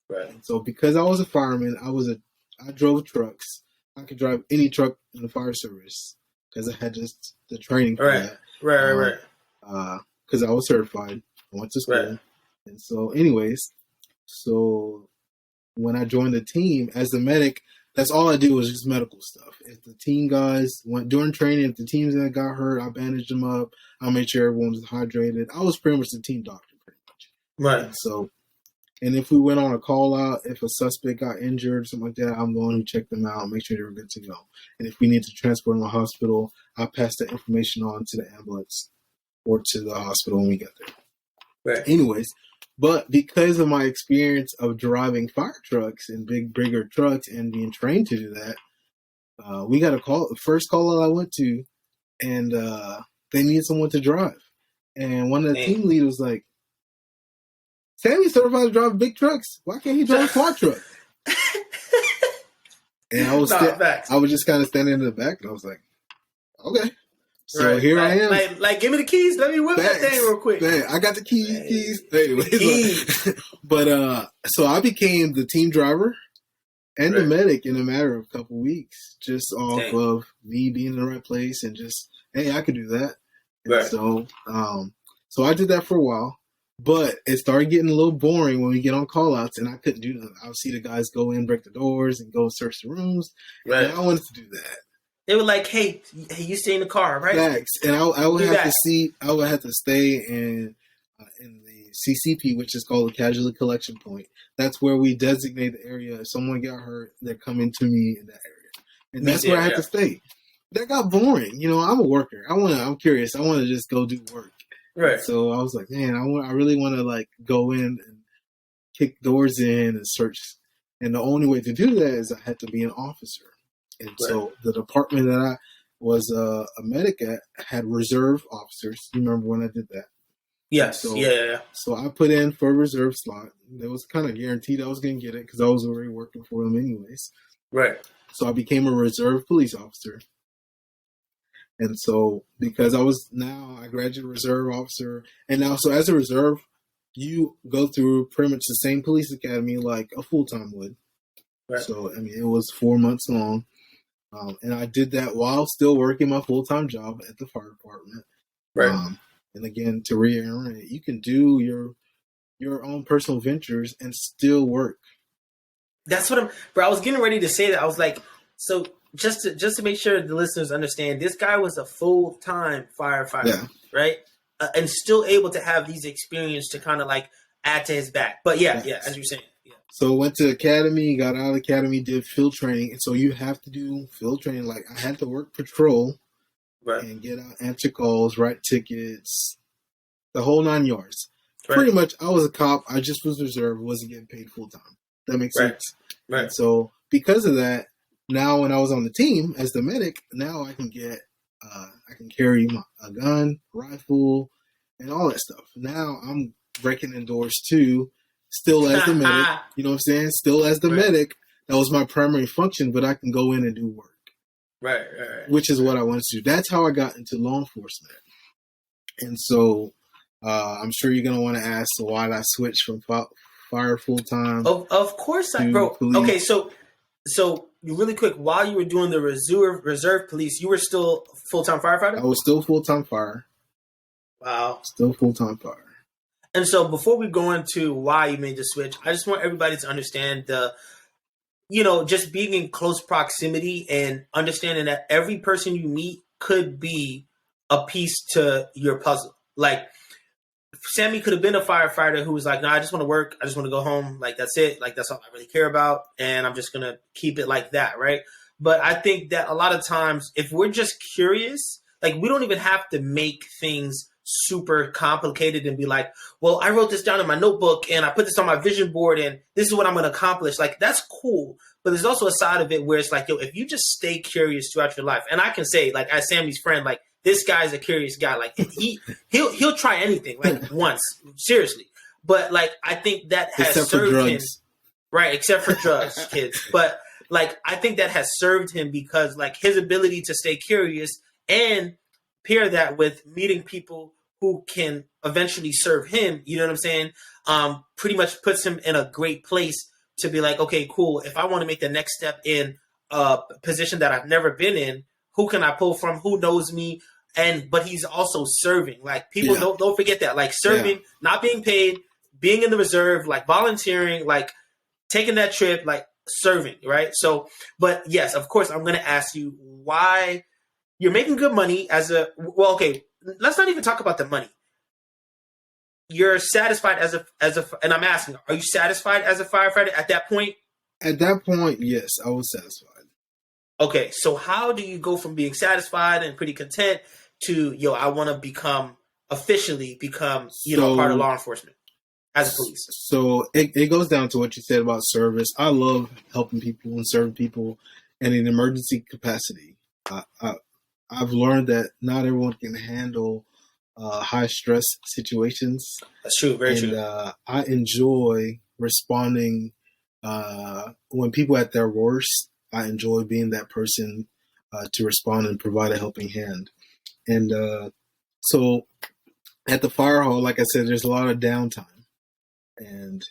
Right. And so because I was a fireman, I drove trucks. I could drive any truck in the fire service because I had just the training for that. Right. Because I was certified. I went to school. Right. And so anyways, when I joined the team as the medic, that's all I do was just medical stuff. If the team guys went during training, if the teams that got hurt, I bandaged them up. I made sure everyone was hydrated. I was pretty much the team doctor, pretty much. Right. And if we went on a call out, if a suspect got injured, something like that, I'm the one who checked them out and make sure they were good to go. And if we need to transport them to the hospital, I pass that information on to the ambulance or to the hospital when we get there. Right. Anyways, but because of my experience of driving fire trucks and bigger trucks and being trained to do that, we got a call. The first call that I went to, and they needed someone to drive. And one of the team leaders was like, Sammy's certified to drive big trucks. Why can't he drive a SWAT truck? And I was just kind of standing in the back, and I was like, okay. So here I am. Like, give me the keys. Let me whip that thing real quick. I got the keys. Anyway, but so I became the team driver and the medic in a matter of a couple weeks, just off of me being in the right place and just, hey, I could do that. And so I did that for a while. But it started getting a little boring when we get on call-outs, and I couldn't do nothing. I would see the guys go in, break the doors, and go search the rooms. Right. And I wanted to do that. They were like, hey, you stay in the car, right? Facts. And I would have to stay in the CCP, which is called the Casualty Collection Point. That's where we designate the area. If someone got hurt, they're coming to me in that area. And that's where I had to stay. That got boring. I'm a worker. I'm curious. I want to just go do work. Right. So I was like, man, I really want to go in and kick doors in and search. And the only way to do that is I had to be an officer. And so the department that I was a medic at had reserve officers. You remember when I did that? Yes. So, yeah. So I put in for a reserve slot. It was kind of guaranteed I was going to get it because I was already working for them anyways. Right. So I became a reserve police officer. And so, because I graduated reserve officer, and now, so as a reserve, you go through pretty much the same police academy like a full-time would. Right. So, it was 4 months long. And I did that while still working my full-time job at the fire department. Right. And again, to reiterate, you can do your own personal ventures and still work. That's what I was getting ready to say that. I was like, so just to make sure the listeners understand, this guy was a full-time firefighter, right? And still able to have these experiences to kind of add to his back. But yeah, as you're saying. Yeah. So went to academy, got out of academy, did field training. And so you have to do field training. Like I had to work patrol and get out, answer calls, write tickets, the whole 9 yards. Right. Pretty much I was a cop. I just was reserved, wasn't getting paid full-time. That makes sense. Right. And so because of that, now when I was on the team as the medic, now I can carry a gun, rifle, and all that stuff. Now I'm breaking in doors too, still as the medic. You know what I'm saying? Still as the medic. That was my primary function, but I can go in and do work. Right. which is what I wanted to do. That's how I got into law enforcement. And so I'm sure you're going to want to ask, so why did I switch from fire full time Of course, to bro. police? Okay, so really quick, while you were doing the reserve police, you were still full-time I firefighter. was still full time fire, Wow. still full time fire. And so before we go into why you made the switch, I just want everybody to understand just being in close proximity and understanding that every person you meet could be a piece to your puzzle. Like Sammy could have been a firefighter who was like, no, I just want to work. I just want to go home. Like, that's it. Like, that's all I really care about. And I'm just going to keep it like that. Right. But I think that a lot of times, if we're just curious, like, we don't even have to make things super complicated and be like, well, I wrote this down in my notebook and I put this on my vision board and this is what I'm going to accomplish. Like, that's cool. But there's also a side of it where it's like, yo, if you just stay curious throughout your life, and I can say, like, as Sammy's friend, like, this guy's a curious guy. Like, he'll try anything, like, once, seriously. But like, I think that has Except for served him, drugs. right? Except for drugs, kids. But like, I think that has served him because like his ability to stay curious and pair that with meeting people who can eventually serve him. You know what I'm saying? Pretty much puts him in a great place to be like, okay, cool. If I want to make the next step in a position that I've never been in, who can I pull from? Who knows me? But he's also serving. Like people don't forget that. Like serving, not being paid, being in the reserve, like volunteering, like taking that trip, like serving, right? So, but yes, of course, I'm gonna ask you why you're making good money okay, let's not even talk about the money. You're satisfied and I'm asking, are you satisfied as a firefighter at that point? At that point, yes, I was satisfied. Okay, so how do you go from being satisfied and pretty content to, I want to officially become, part of law enforcement as a police? So it goes down to what you said about service. I love helping people and serving people in an emergency capacity. I've learned that not everyone can handle high stress situations. That's true, very true. I enjoy responding when people are at their worst. I enjoy being that person to respond and provide a helping hand. And so at the fire hall, like I said, there's a lot of downtime. And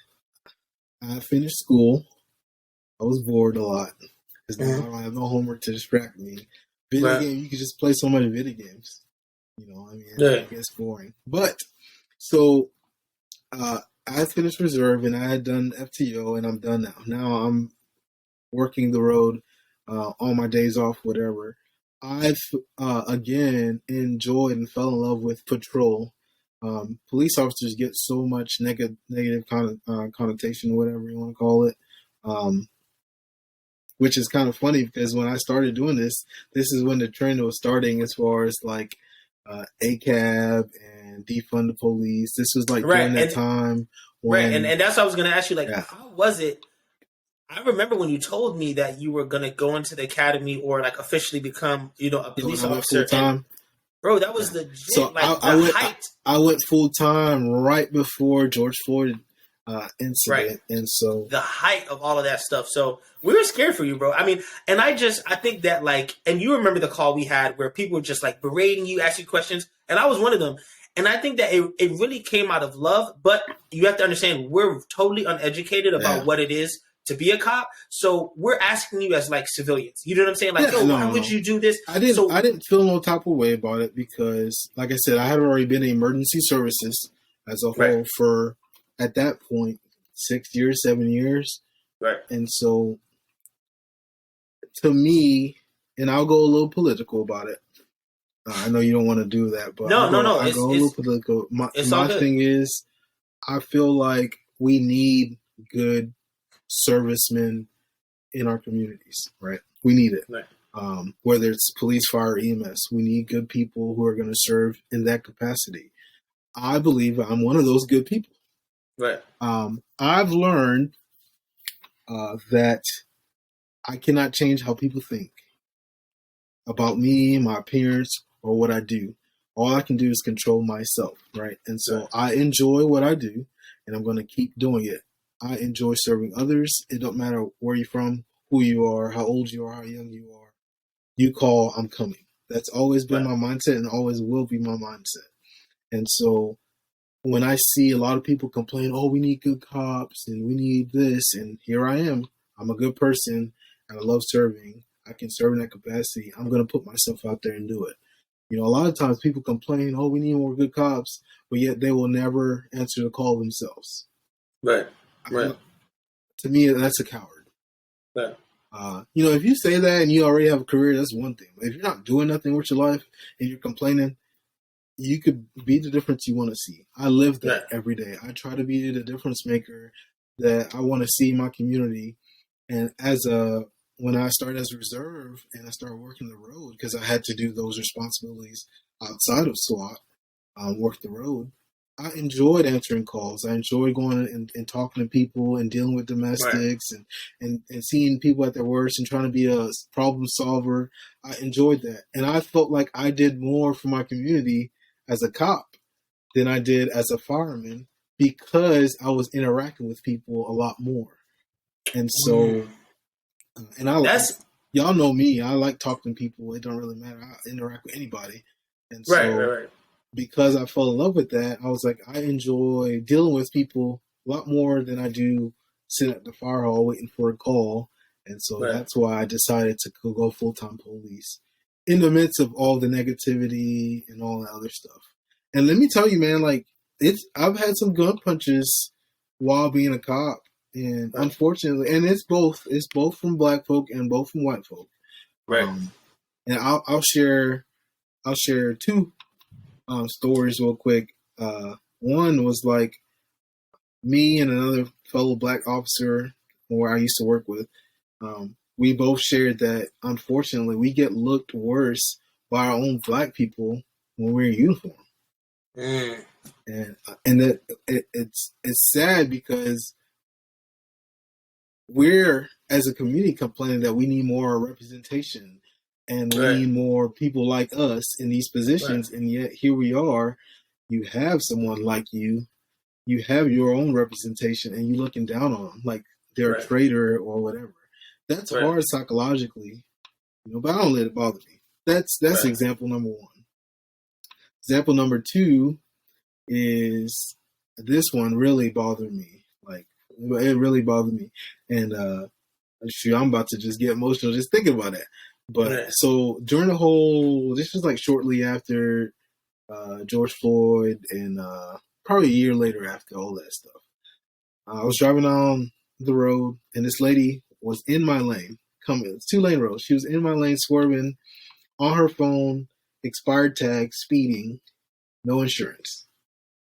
I finished school. I was bored a lot because now I don't have no homework to distract me. Video game, you can just play so many video games. It gets boring. But so I finished reserve and I had done FTO and I'm done now. Now I'm working the road on my days off, whatever. I've again enjoyed and fell in love with patrol. Police officers get so much negative connotation, whatever you want to call it, which is kind of funny because when I started doing this is when the trend was starting as far as like ACAB and defund the police. This was like during that time. And that's what I was going to ask you, like, how was it? I remember when you told me that you were going to go into the academy or like officially become, a police officer. Bro, that was legit. So like I went full time right before George Floyd incident, right. And so the height of all of that stuff. So we were scared for you, bro. I mean, and I think that like, and you remember the call we had where people were just like berating you, asking questions, and I was one of them. And I think that it really came out of love, but you have to understand we're totally uneducated about what it is to be a cop. So we're asking you as like civilians. You know what I'm saying? Like, why would you do this? I didn't feel no type of way about it because, like I said, I had already been in emergency services as a whole for, at that point, 6 years, 7 years. Right. And so to me, and I'll go a little political about it. I know you don't want to do that, but no. I go a little political. My thing is, I feel like we need good servicemen in our communities, right? We need it. Right. Whether it's police, fire, EMS, we need good people who are going to serve in that capacity. I believe I'm one of those good people. Right. I've learned that I cannot change how people think about me, my appearance, or what I do. All I can do is control myself, right? And so I enjoy what I do, and I'm going to keep doing it. I enjoy serving others. It don't matter where you're from, who you are, how old you are, how young you are. you call, I'm coming. That's always been Right. my mindset and always will be my mindset. And so when I see a lot of people complain, oh, we need good cops and we need this, and here I am. I'm a good person and I love serving. I can serve in that capacity. I'm going to put myself out there and do it. You know, a lot of times people complain, oh, we need more good cops, but yet they will never answer the call themselves. Right. Right. To me, that's a coward. Right. You know, if you say that and you already have a career, that's one thing. But if you're not doing nothing with your life and you're complaining, you could be the difference you want to see. I live that every day. I try to be the difference maker that I want to see in my community. And when I started as a reserve and I started working the road, because I had to do those responsibilities outside of SWAT, work the road, I enjoyed answering calls. I enjoyed going and talking to people and dealing with domestics and seeing people at their worst and trying to be a problem solver. I enjoyed that. And I felt like I did more for my community as a cop than I did as a fireman because I was interacting with people a lot more. And so, y'all know me. I like talking to people. It don't really matter. I interact with anybody. And so, because I fell in love with that, I was like, I enjoy dealing with people a lot more than I do sitting at the fire hall waiting for a call. And so that's why I decided to go full-time police in the midst of all the negativity and all that other stuff. And let me tell you, man, like I've had some gun punches while being a cop. And unfortunately, and it's both from black folk and both from white folk. Right. And I'll share two stories real quick. One was like me and another fellow black officer where I used to work with. We both shared that unfortunately we get looked worse by our own black people when we're in uniform. And that it's sad because we're as a community complaining that we need more representation and we need more people like us in these positions, and yet here we are. You have someone like you have your own representation, and you're looking down on them like they're a traitor or whatever. That's hard psychologically, you know. But I don't let it bother me. That's example number one. Example number two is this one really bothered me. Like it really bothered me, and I'm about to just get emotional just thinking about that. But so during the whole, this was like shortly after George Floyd, and probably a year later after all that stuff. I was driving on the road, and this lady was in my lane. It's 2-lane road. She was in my lane, swerving on her phone, expired tag, speeding, no insurance.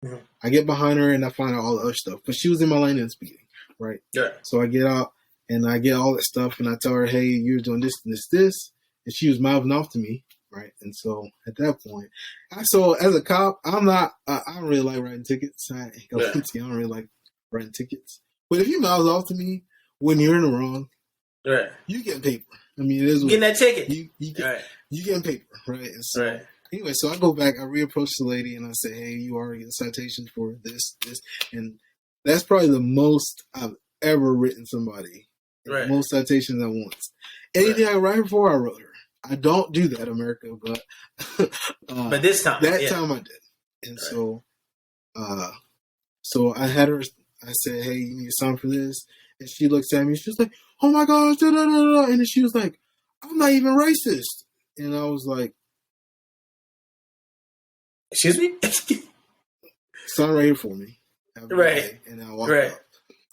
Mm-hmm. I get behind her and I find out all the other stuff, but she was in my lane and speeding, right? Yeah. So I get out and I get all that stuff, and I tell her, "Hey, you're doing this, this," and she was mouthing off to me. Right. And so at that point, as a cop, I don't really like writing tickets. I don't really like writing tickets. But if you mouth off to me when you're in the wrong, you get paper. I mean, it is getting that ticket. You getting paper, right? And so anyway, so I go back, I reapproach the lady, and I say, "Hey, you already get citations for this," and that's probably the most I've ever written somebody. The most citations at once. Anything I write her for, I wrote her. I don't do that, America, but but this time, time I did, and so I had her. I said, "Hey, you need to sign for this," and she looks at me. She was like, "Oh my gosh!" Da, da, da, da. And then she was like, "I'm not even racist," and I was like, "Excuse me." Sign right here for me, right? And I walked out.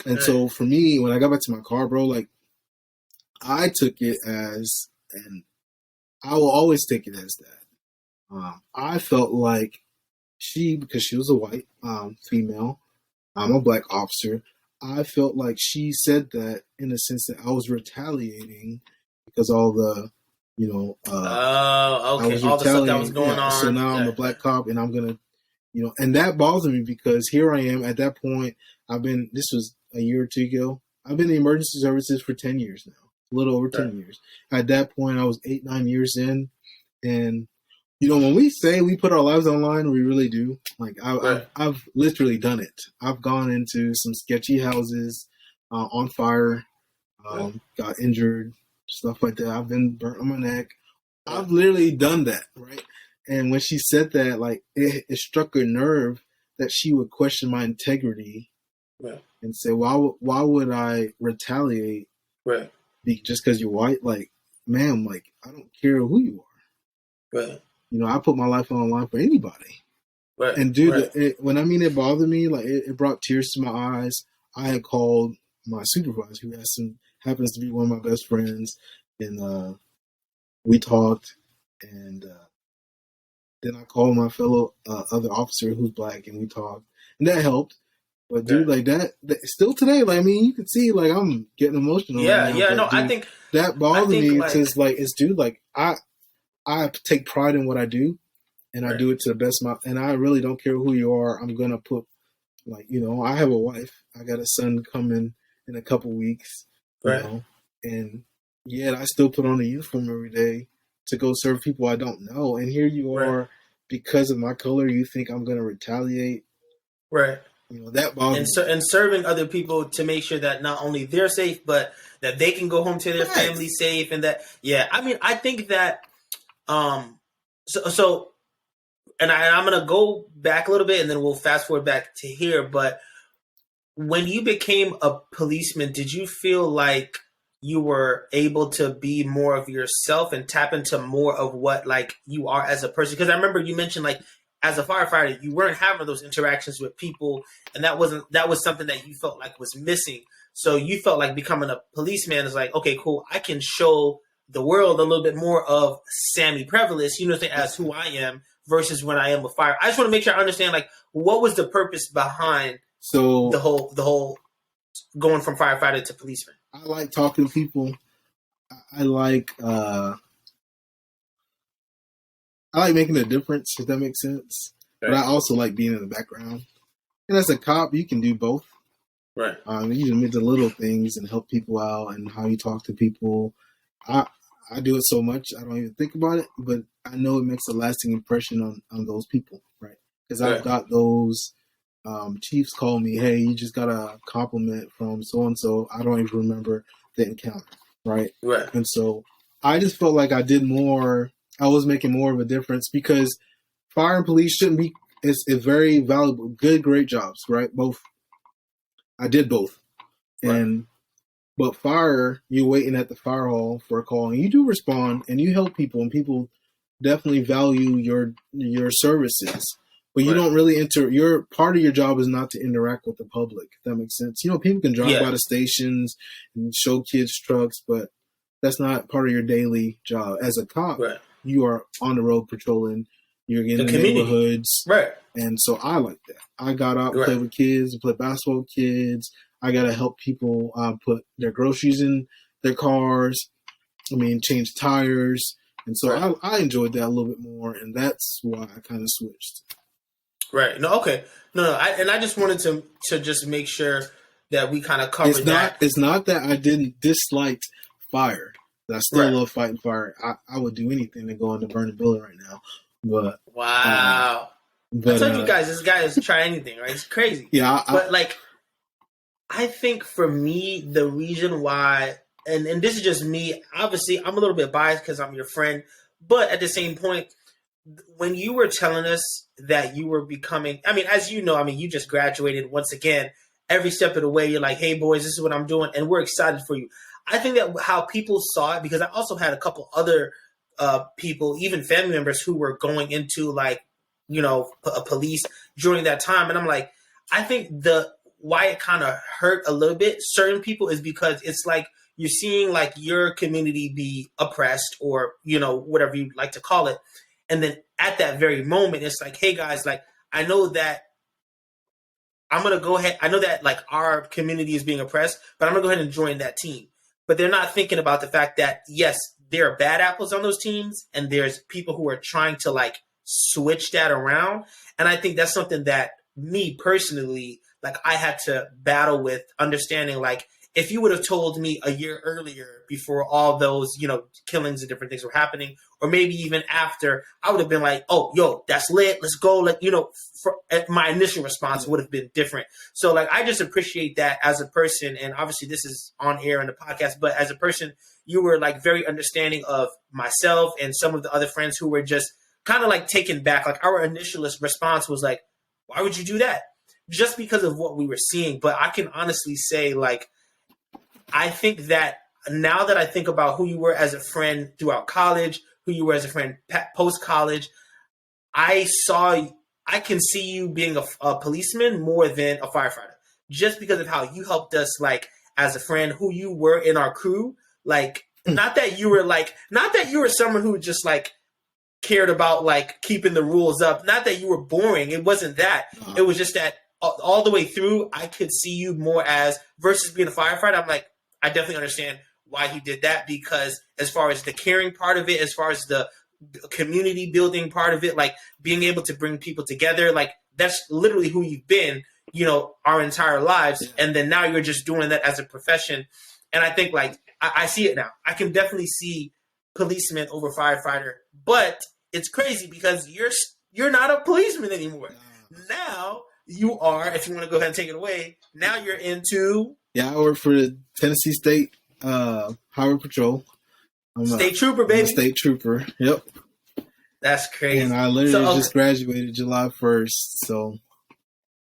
And so for me, when I got back to my car, bro, like I took it as and. I will always take it as that. I felt like because she was a white female, I'm a black officer. I felt like she said that in the sense that I was retaliating because all the, I was all the stuff that was going on. So now I'm a black cop, and I'm gonna, and that bothered me because here I am at that point. This was a year or two ago. I've been in emergency services for 10 years now. A little over 10 years. At that point, I was 8-9 years in. And, when we say we put our lives online, we really do. Like, I've literally done it. I've gone into some sketchy houses on fire, got injured, stuff like that. I've been burnt on my neck. Yeah. I've literally done that, right? And when she said that, like it struck a nerve that she would question my integrity Right. and say, why would I retaliate Right. just because you're white? Like, ma'am, like I don't care who you are. Right. You know, I put my life on the line for anybody. Right. And dude, Right. when I mean it bothered me, like it brought tears to my eyes. I had called my supervisor, who happens to be one of my best friends, and we talked, and then I called my fellow other officer who's black, and we talked, and that helped. But dude, like that still today, like I mean, you can see, like I'm getting emotional right Yeah. now. Yeah. But No, dude, that I bothered think me like, because, like, it's dude, like I take pride in what I do, and I right. do it to the best of my. And I really don't care who you are. I'm gonna put, like, you know, I have a wife. I got a son coming in a couple weeks. You Right. know, and yet I still put on a uniform every day to go serve people I don't know. And here you Right. are, because of my color, you think I'm gonna retaliate. Right. You know, that bothers me. And serving other people to make sure that not only they're safe, but that they can go home to their family safe, and that, yeah, I mean, I think that, so and I'm gonna go back a little bit, and then we'll fast forward back to here. But when you became a policeman, did you feel like you were able to be more of yourself and tap into more of what like you are as a person? Because I remember you mentioned like as a firefighter, you weren't having those interactions with people, and that was something that you felt like was missing. So you felt like becoming a policeman is like, okay, cool, I can show the world a little bit more of Sammy Previlus, you know, as who I am versus when I am a fire. I just want to make sure I understand like what was the purpose behind So the whole going from firefighter to policeman. I like talking to people. I like making a difference, if that makes sense. Right. But I also like being in the background. And as a cop, you can do both. Right. You can admit the little things and help people out, and how you talk to people. I do it so much I don't even think about it, but I know it makes a lasting impression on those people, right? Because I've got those chiefs call me, hey, you just got a compliment from so and so. I don't even remember the encounter, right? Right. And so I just felt like I did more. I was making more of a difference, because fire and police shouldn't be. It's very valuable, great jobs, right? Both. I did both, Right. but fire, you're waiting at the fire hall for a call, and you do respond, and you help people, and people definitely value your services. But you don't really your part of your job is not to interact with the public, if that makes sense. You know, people can drive by the stations and show kids trucks, but that's not part of your daily job. As a cop, you are on the road patrolling, you're in the neighborhoods. Right. And so I like that. I got out and played with kids, play basketball with kids. I got to help people put their groceries in their cars. I mean, change tires. And so I enjoyed that a little bit more, and that's why I kind of switched. Right. No, okay. No. I just wanted to just make sure that we kind of covered that. It's not that I didn't dislike fire. I still love fighting fire. I would do anything to go into burning building right now. But wow. I told you guys, this guy is try anything, right? It's crazy. Yeah. But like, I think for me, the reason why, and this is just me, obviously I'm a little bit biased because I'm your friend, but at the same point, when you were telling us that you were becoming, I mean, as you know, I mean, you just graduated once again. Every step of the way, you're like, hey, boys, this is what I'm doing. And we're excited for you. I think that how people saw it, because I also had a couple other people, even family members, who were going into like, you know, a police during that time. And I'm like, I think why it kind of hurt a little bit certain people is because it's like you're seeing like your community be oppressed, or, you know, whatever you like to call it. And then at that very moment, it's like, hey guys, like, I know that I'm going to go ahead. I know that like our community is being oppressed, but I'm going to go ahead and join that team. But they're not thinking about the fact that, yes, there are bad apples on those teams, and there's people who are trying to like switch that around. And I think that's something that me personally, like, I had to battle with, understanding like, if you would have told me a year earlier, before all those, you know, killings and different things were happening, or maybe even after, I would have been like, oh, yo, that's lit. Let's go. Like, you know, my initial response would have been different. So like, I just appreciate that as a person. And obviously this is on air in the podcast, but as a person, you were like very understanding of myself and some of the other friends who were just kind of like taken back. Like our initial response was like, why would you do that? Just because of what we were seeing. But I can honestly say, like, I think that now that I think about who you were as a friend throughout college, who you were as a friend post college, I can see you being a policeman more than a firefighter, just because of how you helped us, like, as a friend, who you were in our crew. Like, not that you were someone who just like cared about like keeping the rules up. Not that you were boring. It wasn't that. It was just that all the way through, I could see you more as versus being a firefighter. I'm like, I definitely understand why he did that, because as far as the caring part of it, as far as the community building part of it, like being able to bring people together, like that's literally who you've been, our entire lives. Yeah. And then now you're just doing that as a profession. And I think like, I see it now. I can definitely see policeman over firefighter, but it's crazy because you're not a policeman anymore. Now you are, if you want to go ahead and take it away, now you're into... Yeah, I work for the Tennessee State Highway Patrol. State trooper, baby. I'm a state trooper. Yep. That's crazy. And I literally just graduated July 1st.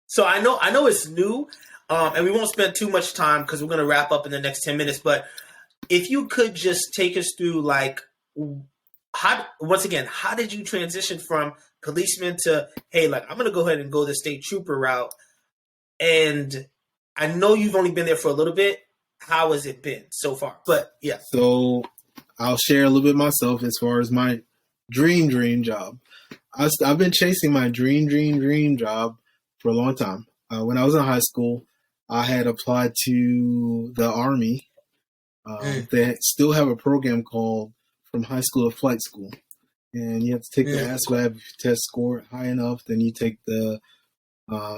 So I know it's new, and we won't spend too much time because we're going to wrap up in the next 10 minutes. But if you could just take us through, like, how did you transition from policeman to, hey, like, I'm going to go ahead and go the state trooper route? And I know you've only been there for a little bit. How has it been so far? But yeah. So I'll share a little bit myself as far as my dream job. I've been chasing my dream job for a long time. When I was in high school, I had applied to the Army. They still have a program called From High School to Flight School. And you have to take the S.W.A.T. If you test score high enough, then you take the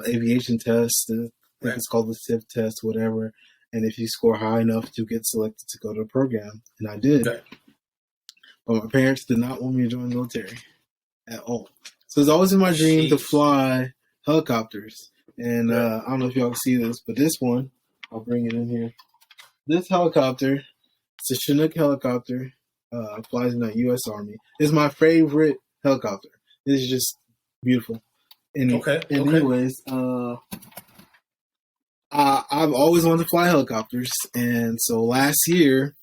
aviation test. I think it's called the SIF test, whatever. And if you score high enough, you get selected to go to the program. And I did. Okay. But my parents did not want me to join the military at all. So it's always in my dream to fly helicopters. And I don't know if y'all can see this, but this one, I'll bring it in here. This helicopter, it's a Chinook helicopter, flies in the U.S. Army. It's my favorite helicopter. It's just beautiful. Anyways, I've always wanted to fly helicopters. And so last year,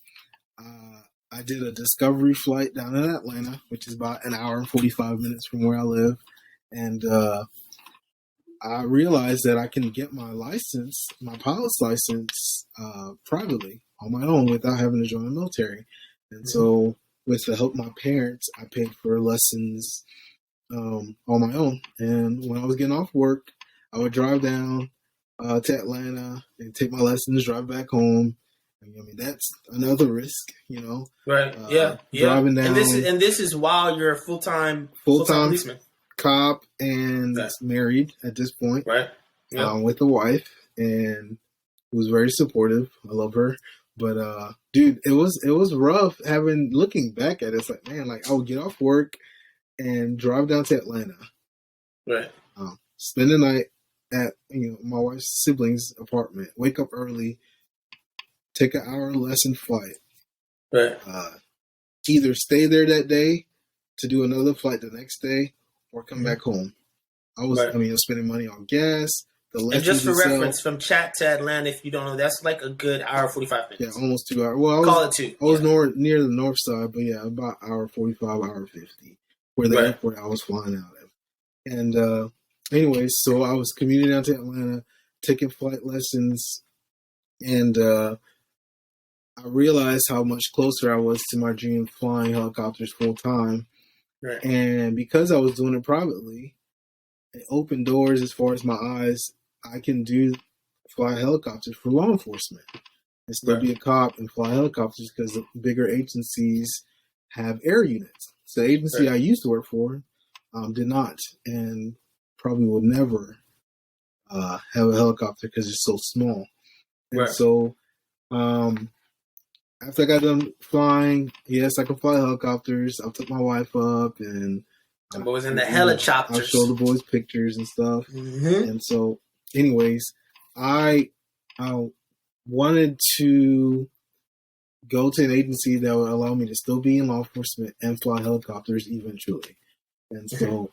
I did a discovery flight down in Atlanta, which is about an hour and 45 minutes from where I live. And I realized that I can get my license, my pilot's license, privately on my own without having to join the military. And so with the help of my parents, I paid for lessons on my own. And when I was getting off work, I would drive down to Atlanta and take my lessons, drive back home. I mean, that's another risk, Right. Driving down. And this is while you're a full-time policeman. Cop and married at this point. Right. Yeah. With a wife, and who's very supportive. I love her. But dude, it was rough looking back at it. It's like, man, like I would get off work and drive down to Atlanta. Right. Spend the night at my wife's siblings' apartment. Wake up early. Take an hour lesson flight. Right. Either stay there that day to do another flight the next day, or come back home. I was spending money on gas. And just for reference, from Chat to Atlanta, if you don't know, that's like a good hour 45 minutes. Yeah, almost 2 hours. Well, call it 2. I was near the north side, but yeah, about hour 45, hour 50, where the airport I was flying out of. And anyways, so I was commuting down to Atlanta, taking flight lessons, and I realized how much closer I was to my dream of flying helicopters full time. Right. And because I was doing it privately, it opened doors as far as my eyes. I can fly helicopters for law enforcement and still be a cop and fly helicopters, because the bigger agencies have air units. So the agency I used to work for did not, and probably will never have a helicopter because it's so small. And so after I got done flying, yes, I can fly helicopters. I took my wife up, and I was in the helicopters. I showed the boys pictures and stuff. Mm-hmm. And so, anyways, I wanted to go to an agency that would allow me to still be in law enforcement and fly helicopters eventually. And so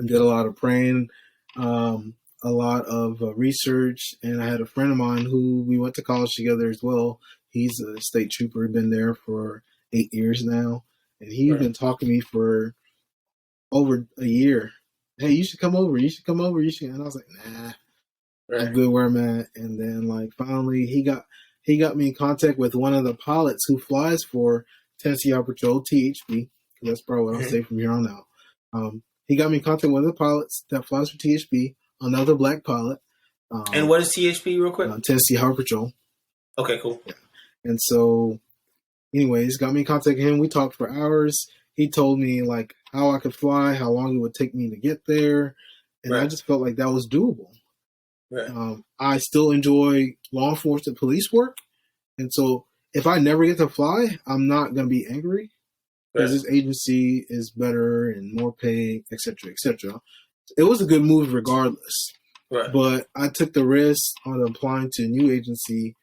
I did a lot of praying, a lot of research, and I had a friend of mine who we went to college together as well. He's a state trooper, been there for 8 years now, and he's been talking to me for over a year. Hey, you should come over. You should come over. You should. And I was like, nah, I'm good where I'm at. And then like finally, he got me in contact with one of the pilots who flies for Tennessee Harbor Patrol, THP. That's probably what I'll say from here on out. He got me in contact with one of the pilots that flies for THP, another black pilot. And what is THP, real quick? Tennessee Harbor Patrol. Okay, cool. Yeah. And so, anyways, got me in contact with him. We talked for hours. He told me like how I could fly, how long it would take me to get there, and I just felt like that was doable. I still enjoy law enforcement police work, and so if I never get to fly, I'm not going to be angry because this agency is better and more paid, etc., etc. It was a good move regardless, but I took the risk on applying to a new agency,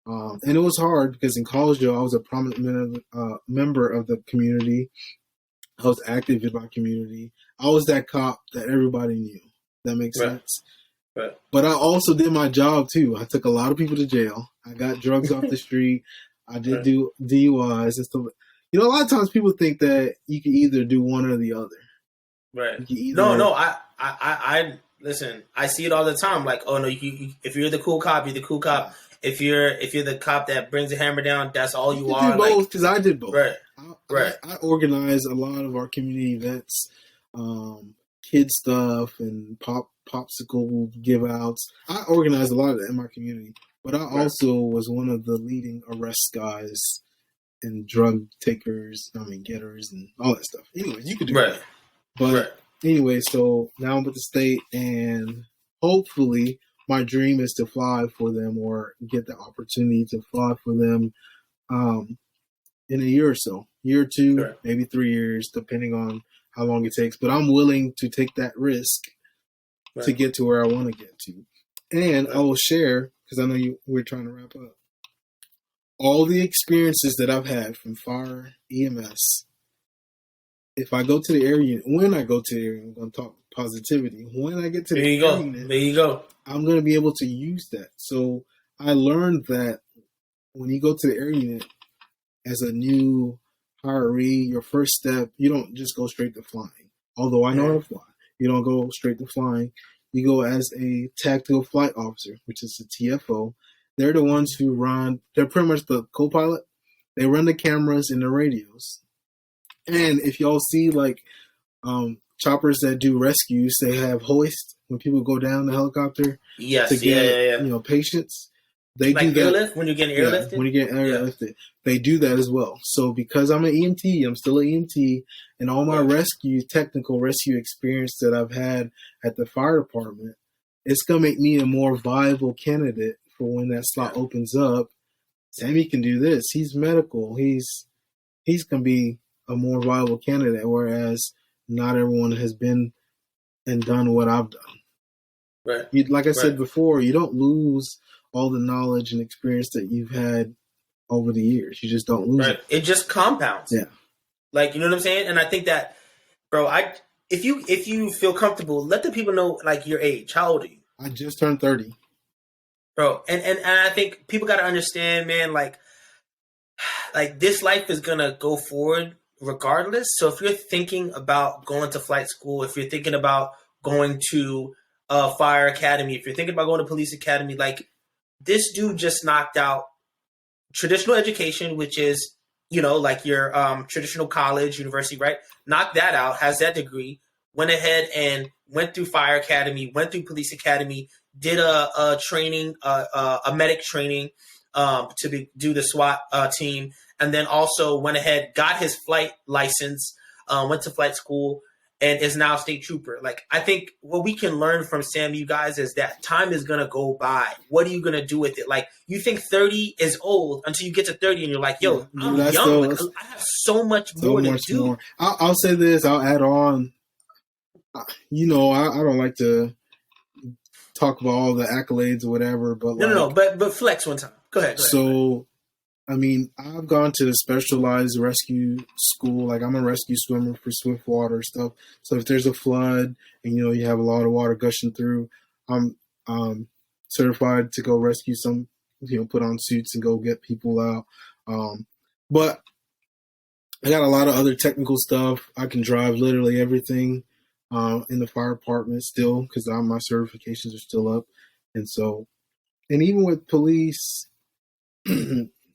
and it was hard because in college, I was a prominent member of the community. I was active in my community. I was that cop that everybody knew. That makes sense. But I also did my job too. I took a lot of people to jail. I got drugs off the street. I did do DUIs and stuff. You know, a lot of times people think that you can either do one or the other. Right. No. I listen. I see it all the time. Like, oh no, you if you're the cool cop, you're the cool cop. If you're the cop that brings the hammer down, that's all you are. Did both because I did both. Right. I organized a lot of our community events, kid stuff, and popsicle give outs. I organized a lot of that in my community, but I also was one of the leading arrest guys and drug takers, getters, and all that stuff. Anyways, you could do that. But anyway, so now I'm with the state, and hopefully my dream is to fly for them or get the opportunity to fly for them in a year or so. Year or two, maybe 3 years, depending on how long it takes. But I'm willing to take that risk to get to where I want to get to. And I will share, because I know we're trying to wrap up, all the experiences that I've had from fire, EMS. If I go to the air unit, when I go to the air unit, I'm going to talk positivity. When I get to the air unit, there you go. I'm going to be able to use that. So I learned that when you go to the air unit as a new hiree, your first step, you don't just go straight to flying. Although I know how to fly, you don't go straight to flying. You go as a tactical flight officer, which is a TFO. They're the ones who they're pretty much the co-pilot. They run the cameras and the radios. And if y'all see like choppers that do rescues, they have hoist when people go down the helicopter to get patients. They like do that airlift when you're getting airlifted. When you get airlifted, they do that as well. So because I'm an EMT, I'm still an EMT, and all my technical rescue experience that I've had at the fire department, it's gonna make me a more viable candidate for when that slot opens up. Sammy can do this. He's medical. He's gonna be a more viable candidate, whereas not everyone has been and done what I've done. Like I said before, you don't lose all the knowledge and experience that you've had over the years. You just don't lose it. It just compounds. Yeah. Like, you know what I'm saying? And I think that, bro, if you feel comfortable, let the people know like your age. How old are you? I just turned 30. Bro, and I think people got to understand, man, like this life is going to go forward regardless. So if you're thinking about going to flight school, if you're thinking about going to fire academy, if you're thinking about going to police academy, like this dude just knocked out traditional education, which is, like your traditional college, university, right? Knocked that out, has that degree, went ahead and went through fire academy, went through police academy, did a training, a medic training do the SWAT team, and then also went ahead, got his flight license, went to flight school, and is now a state trooper. Like, I think what we can learn from Sam, you guys, is that time is going to go by. What are you going to do with it? Like, you think 30 is old until you get to 30 and you're like, yo, I'm young. Like, I have so much more to do. I'll say this. I'll add on. I don't like to talk about all the accolades or whatever, but no, but flex one time. Go ahead. So I mean, I've gone to the specialized rescue school. Like I'm a rescue swimmer for Swiftwater stuff. So if there's a flood and you have a lot of water gushing through, I'm certified to go rescue some. Put on suits and go get people out. But I got a lot of other technical stuff. I can drive literally everything in the fire department still because my certifications are still up, and even with police.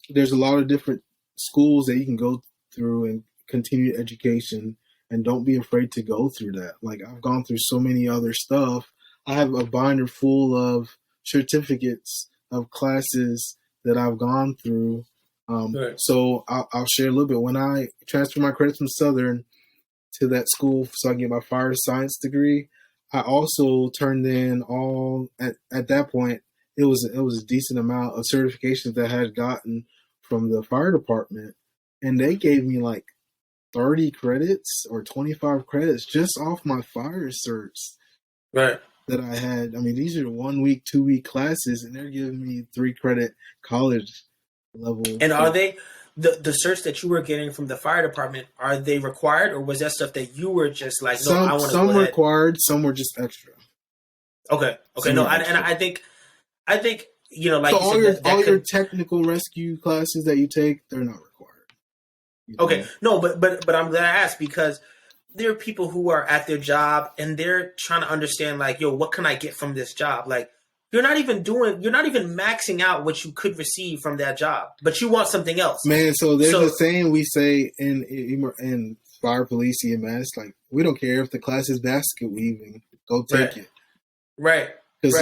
There's a lot of different schools that you can go through and continue education, and don't be afraid to go through that. Like I've gone through so many other stuff. I have a binder full of certificates of classes that I've gone through. Right. So I'll share a little bit. When I transferred my credits from Southern to that school so I can get my fire science degree, I also turned in all at that point. It was a decent amount of certifications that I had gotten from the fire department, and they gave me like 30 credits or 25 credits just off my fire certs Right. that I had. I mean, these are 1 week, 2 week classes, and they're giving me 3 credit college level. And are they the certs that you were getting from the fire department? Are they required, or was that stuff that you were just like, no, I want to? Some required, some were just extra. Okay. No, and I think like so you said, all your technical rescue classes that you take, they're not required. Okay, no, but I'm glad I asked because there are people who are at their job and they're trying to understand like, yo, what can I get from this job? Like you're not even maxing out what you could receive from that job, but you want something else. Man, so there's a saying we say in fire police EMS, like we don't care if the class is basket weaving, go take it. Right. Because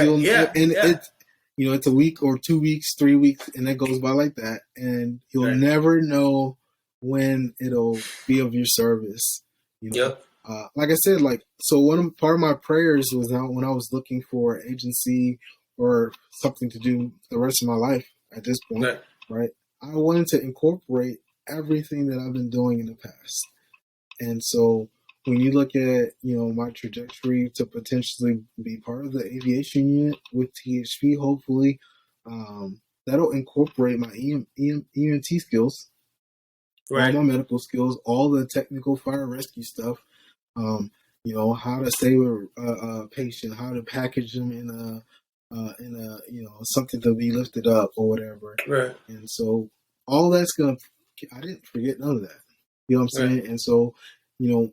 it's a week or 2 weeks, 3 weeks, and it goes by like that. And you'll never know when it'll be of your service. Yep. Like I said, so part of my prayers was now when I was looking for agency or something to do the rest of my life at this point, right? I wanted to incorporate everything that I've been doing in the past. And so when you look at, my trajectory to potentially be part of the aviation unit with THP, hopefully, that'll incorporate my EMT skills, all my medical skills, all the technical fire rescue stuff, how to save a patient, how to package them in a something to be lifted up or whatever. Right. And so all that's I didn't forget none of that. You know what I'm saying? And so,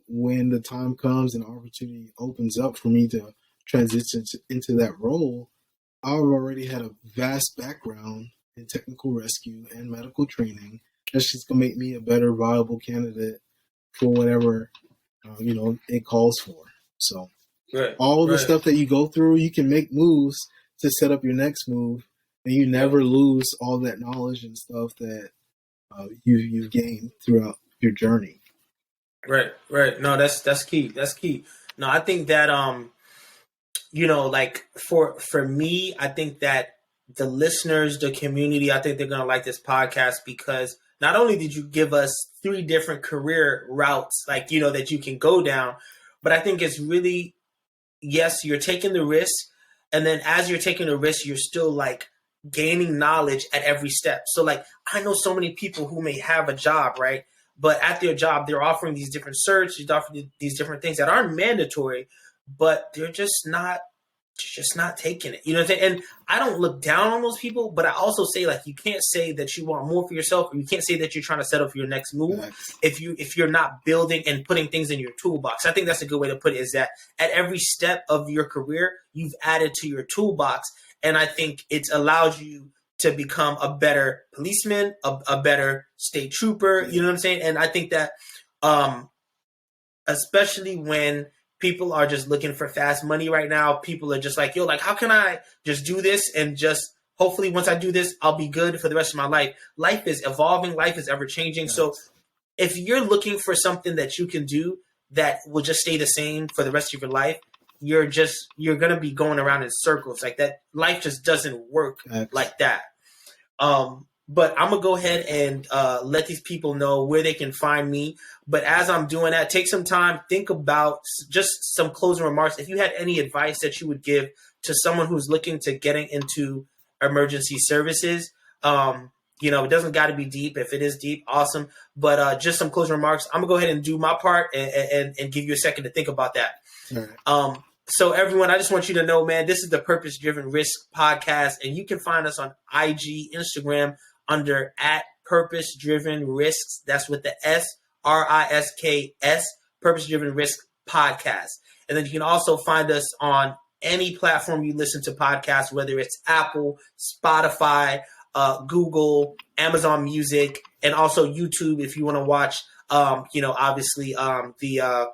when the time comes and opportunity opens up for me to transition into that role, I've already had a vast background in technical rescue and medical training. That's just going to make me a better viable candidate for whatever, it calls for. So all the stuff that you go through, you can make moves to set up your next move, and you never lose all that knowledge and stuff that you've gained throughout your journey. Right. No, that's key. That's key. No, I think that like for me, I think that the listeners, the community, I think they're gonna like this podcast because not only did you give us 3 different career routes, like that you can go down, but I think it's really, yes, you're taking the risk, and then as you're taking the risk, you're still like gaining knowledge at every step. So like I know so many people who may have a job, right? But at their job, they're offering these different certs, they're offering these different things that aren't mandatory, but they're just not taking it. You know what I'm saying? And I don't look down on those people, but I also say like you can't say that you want more for yourself, or you can't say that you're trying to set up for your next move if you're not building and putting things in your toolbox. I think that's a good way to put it, is that at every step of your career, you've added to your toolbox. And I think it's allowed you to become a better policeman, a better state trooper. You know what I'm saying? And I think that especially when people are just looking for fast money right now, people are just like, yo, like, how can I just do this and just hopefully once I do this, I'll be good for the rest of my life. Life is evolving. Life is ever changing. Yes. So if you're looking for something that you can do that will just stay the same for the rest of your life, you're going to be going around in circles like that. Life just doesn't work like that. But I'm going to go ahead and let these people know where they can find me. But as I'm doing that, take some time, think about just some closing remarks. If you had any advice that you would give to someone who's looking to getting into emergency services, You know, it doesn't got to be deep. If it is deep, awesome. But just some closing remarks. I'm gonna go ahead and do my part and give you a second to think about that. All right. So everyone, I just want you to know, man, this is the Purpose Driven Risk podcast, and you can find us on IG, Instagram under @Purpose Driven Risks. That's with the SRISKS, Purpose Driven Risk podcast. And then you can also find us on any platform you listen to podcasts, whether it's Apple, Spotify, Google, Amazon Music, and also YouTube if you want to watch, obviously the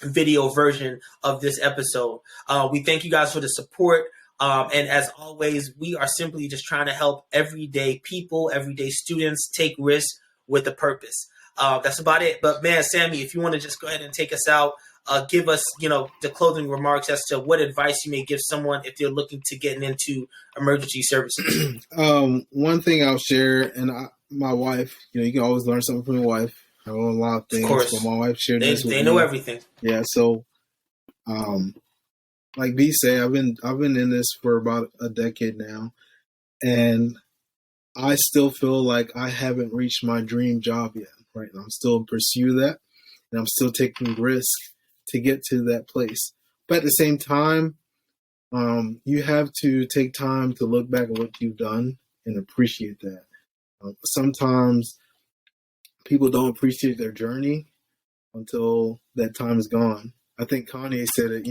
video version of this episode. We thank you guys for the support. And as always, we are simply just trying to help everyday people, everyday students take risks with a purpose. That's about it. But man, Sammy, if you want to just go ahead and take us out, give us, the closing remarks as to what advice you may give someone if they're looking to get into emergency services. One thing I'll share, and my wife, you can always learn something from your wife. I know a lot of things, but my wife shared this with me. They know everything. Yeah, so, like B said, I've been in this for about a decade now, and I still feel like I haven't reached my dream job yet. Right, and I'm still in pursuit of that, and I'm still taking risks to get to that place. But at the same time, you have to take time to look back at what you've done and appreciate that. Sometimes people don't appreciate their journey until that time is gone. I think Kanye said it,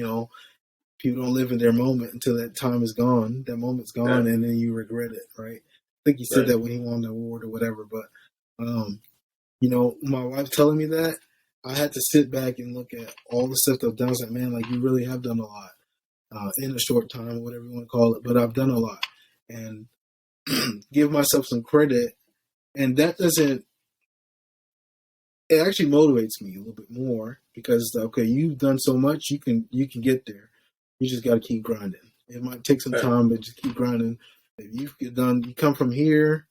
people don't live in their moment until that time is gone. That moment's gone, and then you regret it, right? I think he said that when he won the award or whatever. But, my wife telling me that, I had to sit back and look at all the stuff that I've done. I was like, man, you really have done a lot in a short time, whatever you want to call it. But I've done a lot. And give myself some credit. And that it actually motivates me a little bit more because, okay, you've done so much, you can get there. You just got to keep grinding. It might take some time, but just keep grinding. If you come from here,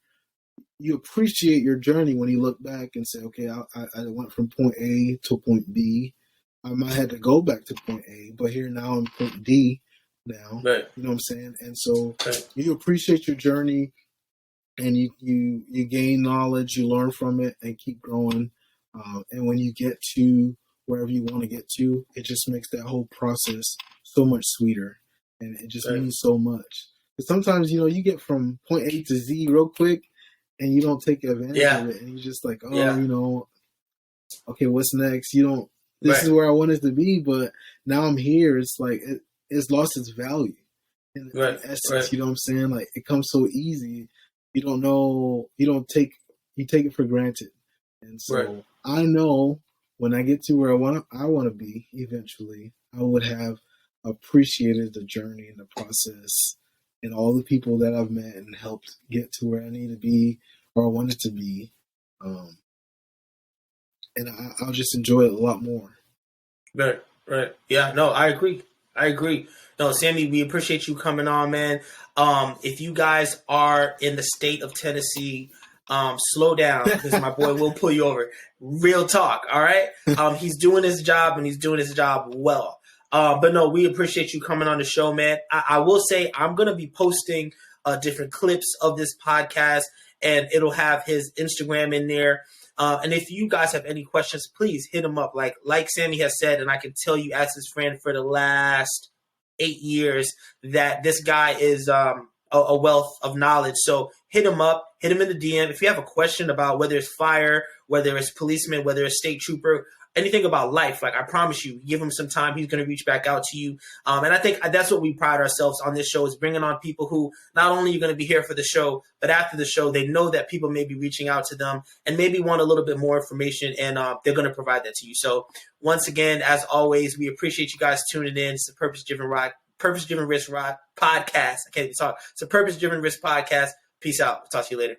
you appreciate your journey when you look back and say, okay, I went from point A to point B. I might have to go back to point A, but here now I'm point D now. Right. You know what I'm saying? And so you appreciate your journey and you gain knowledge, you learn from it and keep growing. And when you get to wherever you want to get to, it just makes that whole process so much sweeter. And it just means so much. Because sometimes, you get from point A to Z real quick and you don't take advantage of it. And you're just like, okay, what's next? This is where I wanted to be, but now I'm here. It's like, it's lost its value. In essence, you know what I'm saying? Like, it comes so easy. You don't know, you take it for granted. And so I know when I get to where I want to be eventually, I would have appreciated the journey and the process and all the people that I've met and helped get to where I need to be or I wanted to be. And I'll just enjoy it a lot more. Right. Yeah, no, I agree. No, Sammy, we appreciate you coming on, man. If you guys are in the state of Tennessee, slow down because my boy will pull you over. Real talk, all right? He's doing his job and he's doing his job well. But no, we appreciate you coming on the show, man. I will say I'm going to be posting different clips of this podcast and it'll have his Instagram in there. And if you guys have any questions, please hit him up. Like Sammy has said, and I can tell you as his friend for the last 8 years that this guy is a wealth of knowledge. So hit him up, hit him in the DM. If you have a question about whether it's fire, whether it's policeman, whether it's state trooper, anything about life, I promise you, give him some time. He's going to reach back out to you. And I think that's what we pride ourselves on this show is bringing on people who not only are going to be here for the show, but after the show, they know that people may be reaching out to them and maybe want a little bit more information and they're going to provide that to you. So once again, as always, we appreciate you guys tuning in. It's the Purpose Driven Risk podcast. I can't even talk. It's a Purpose Driven Risk podcast. Peace out. Talk to you later.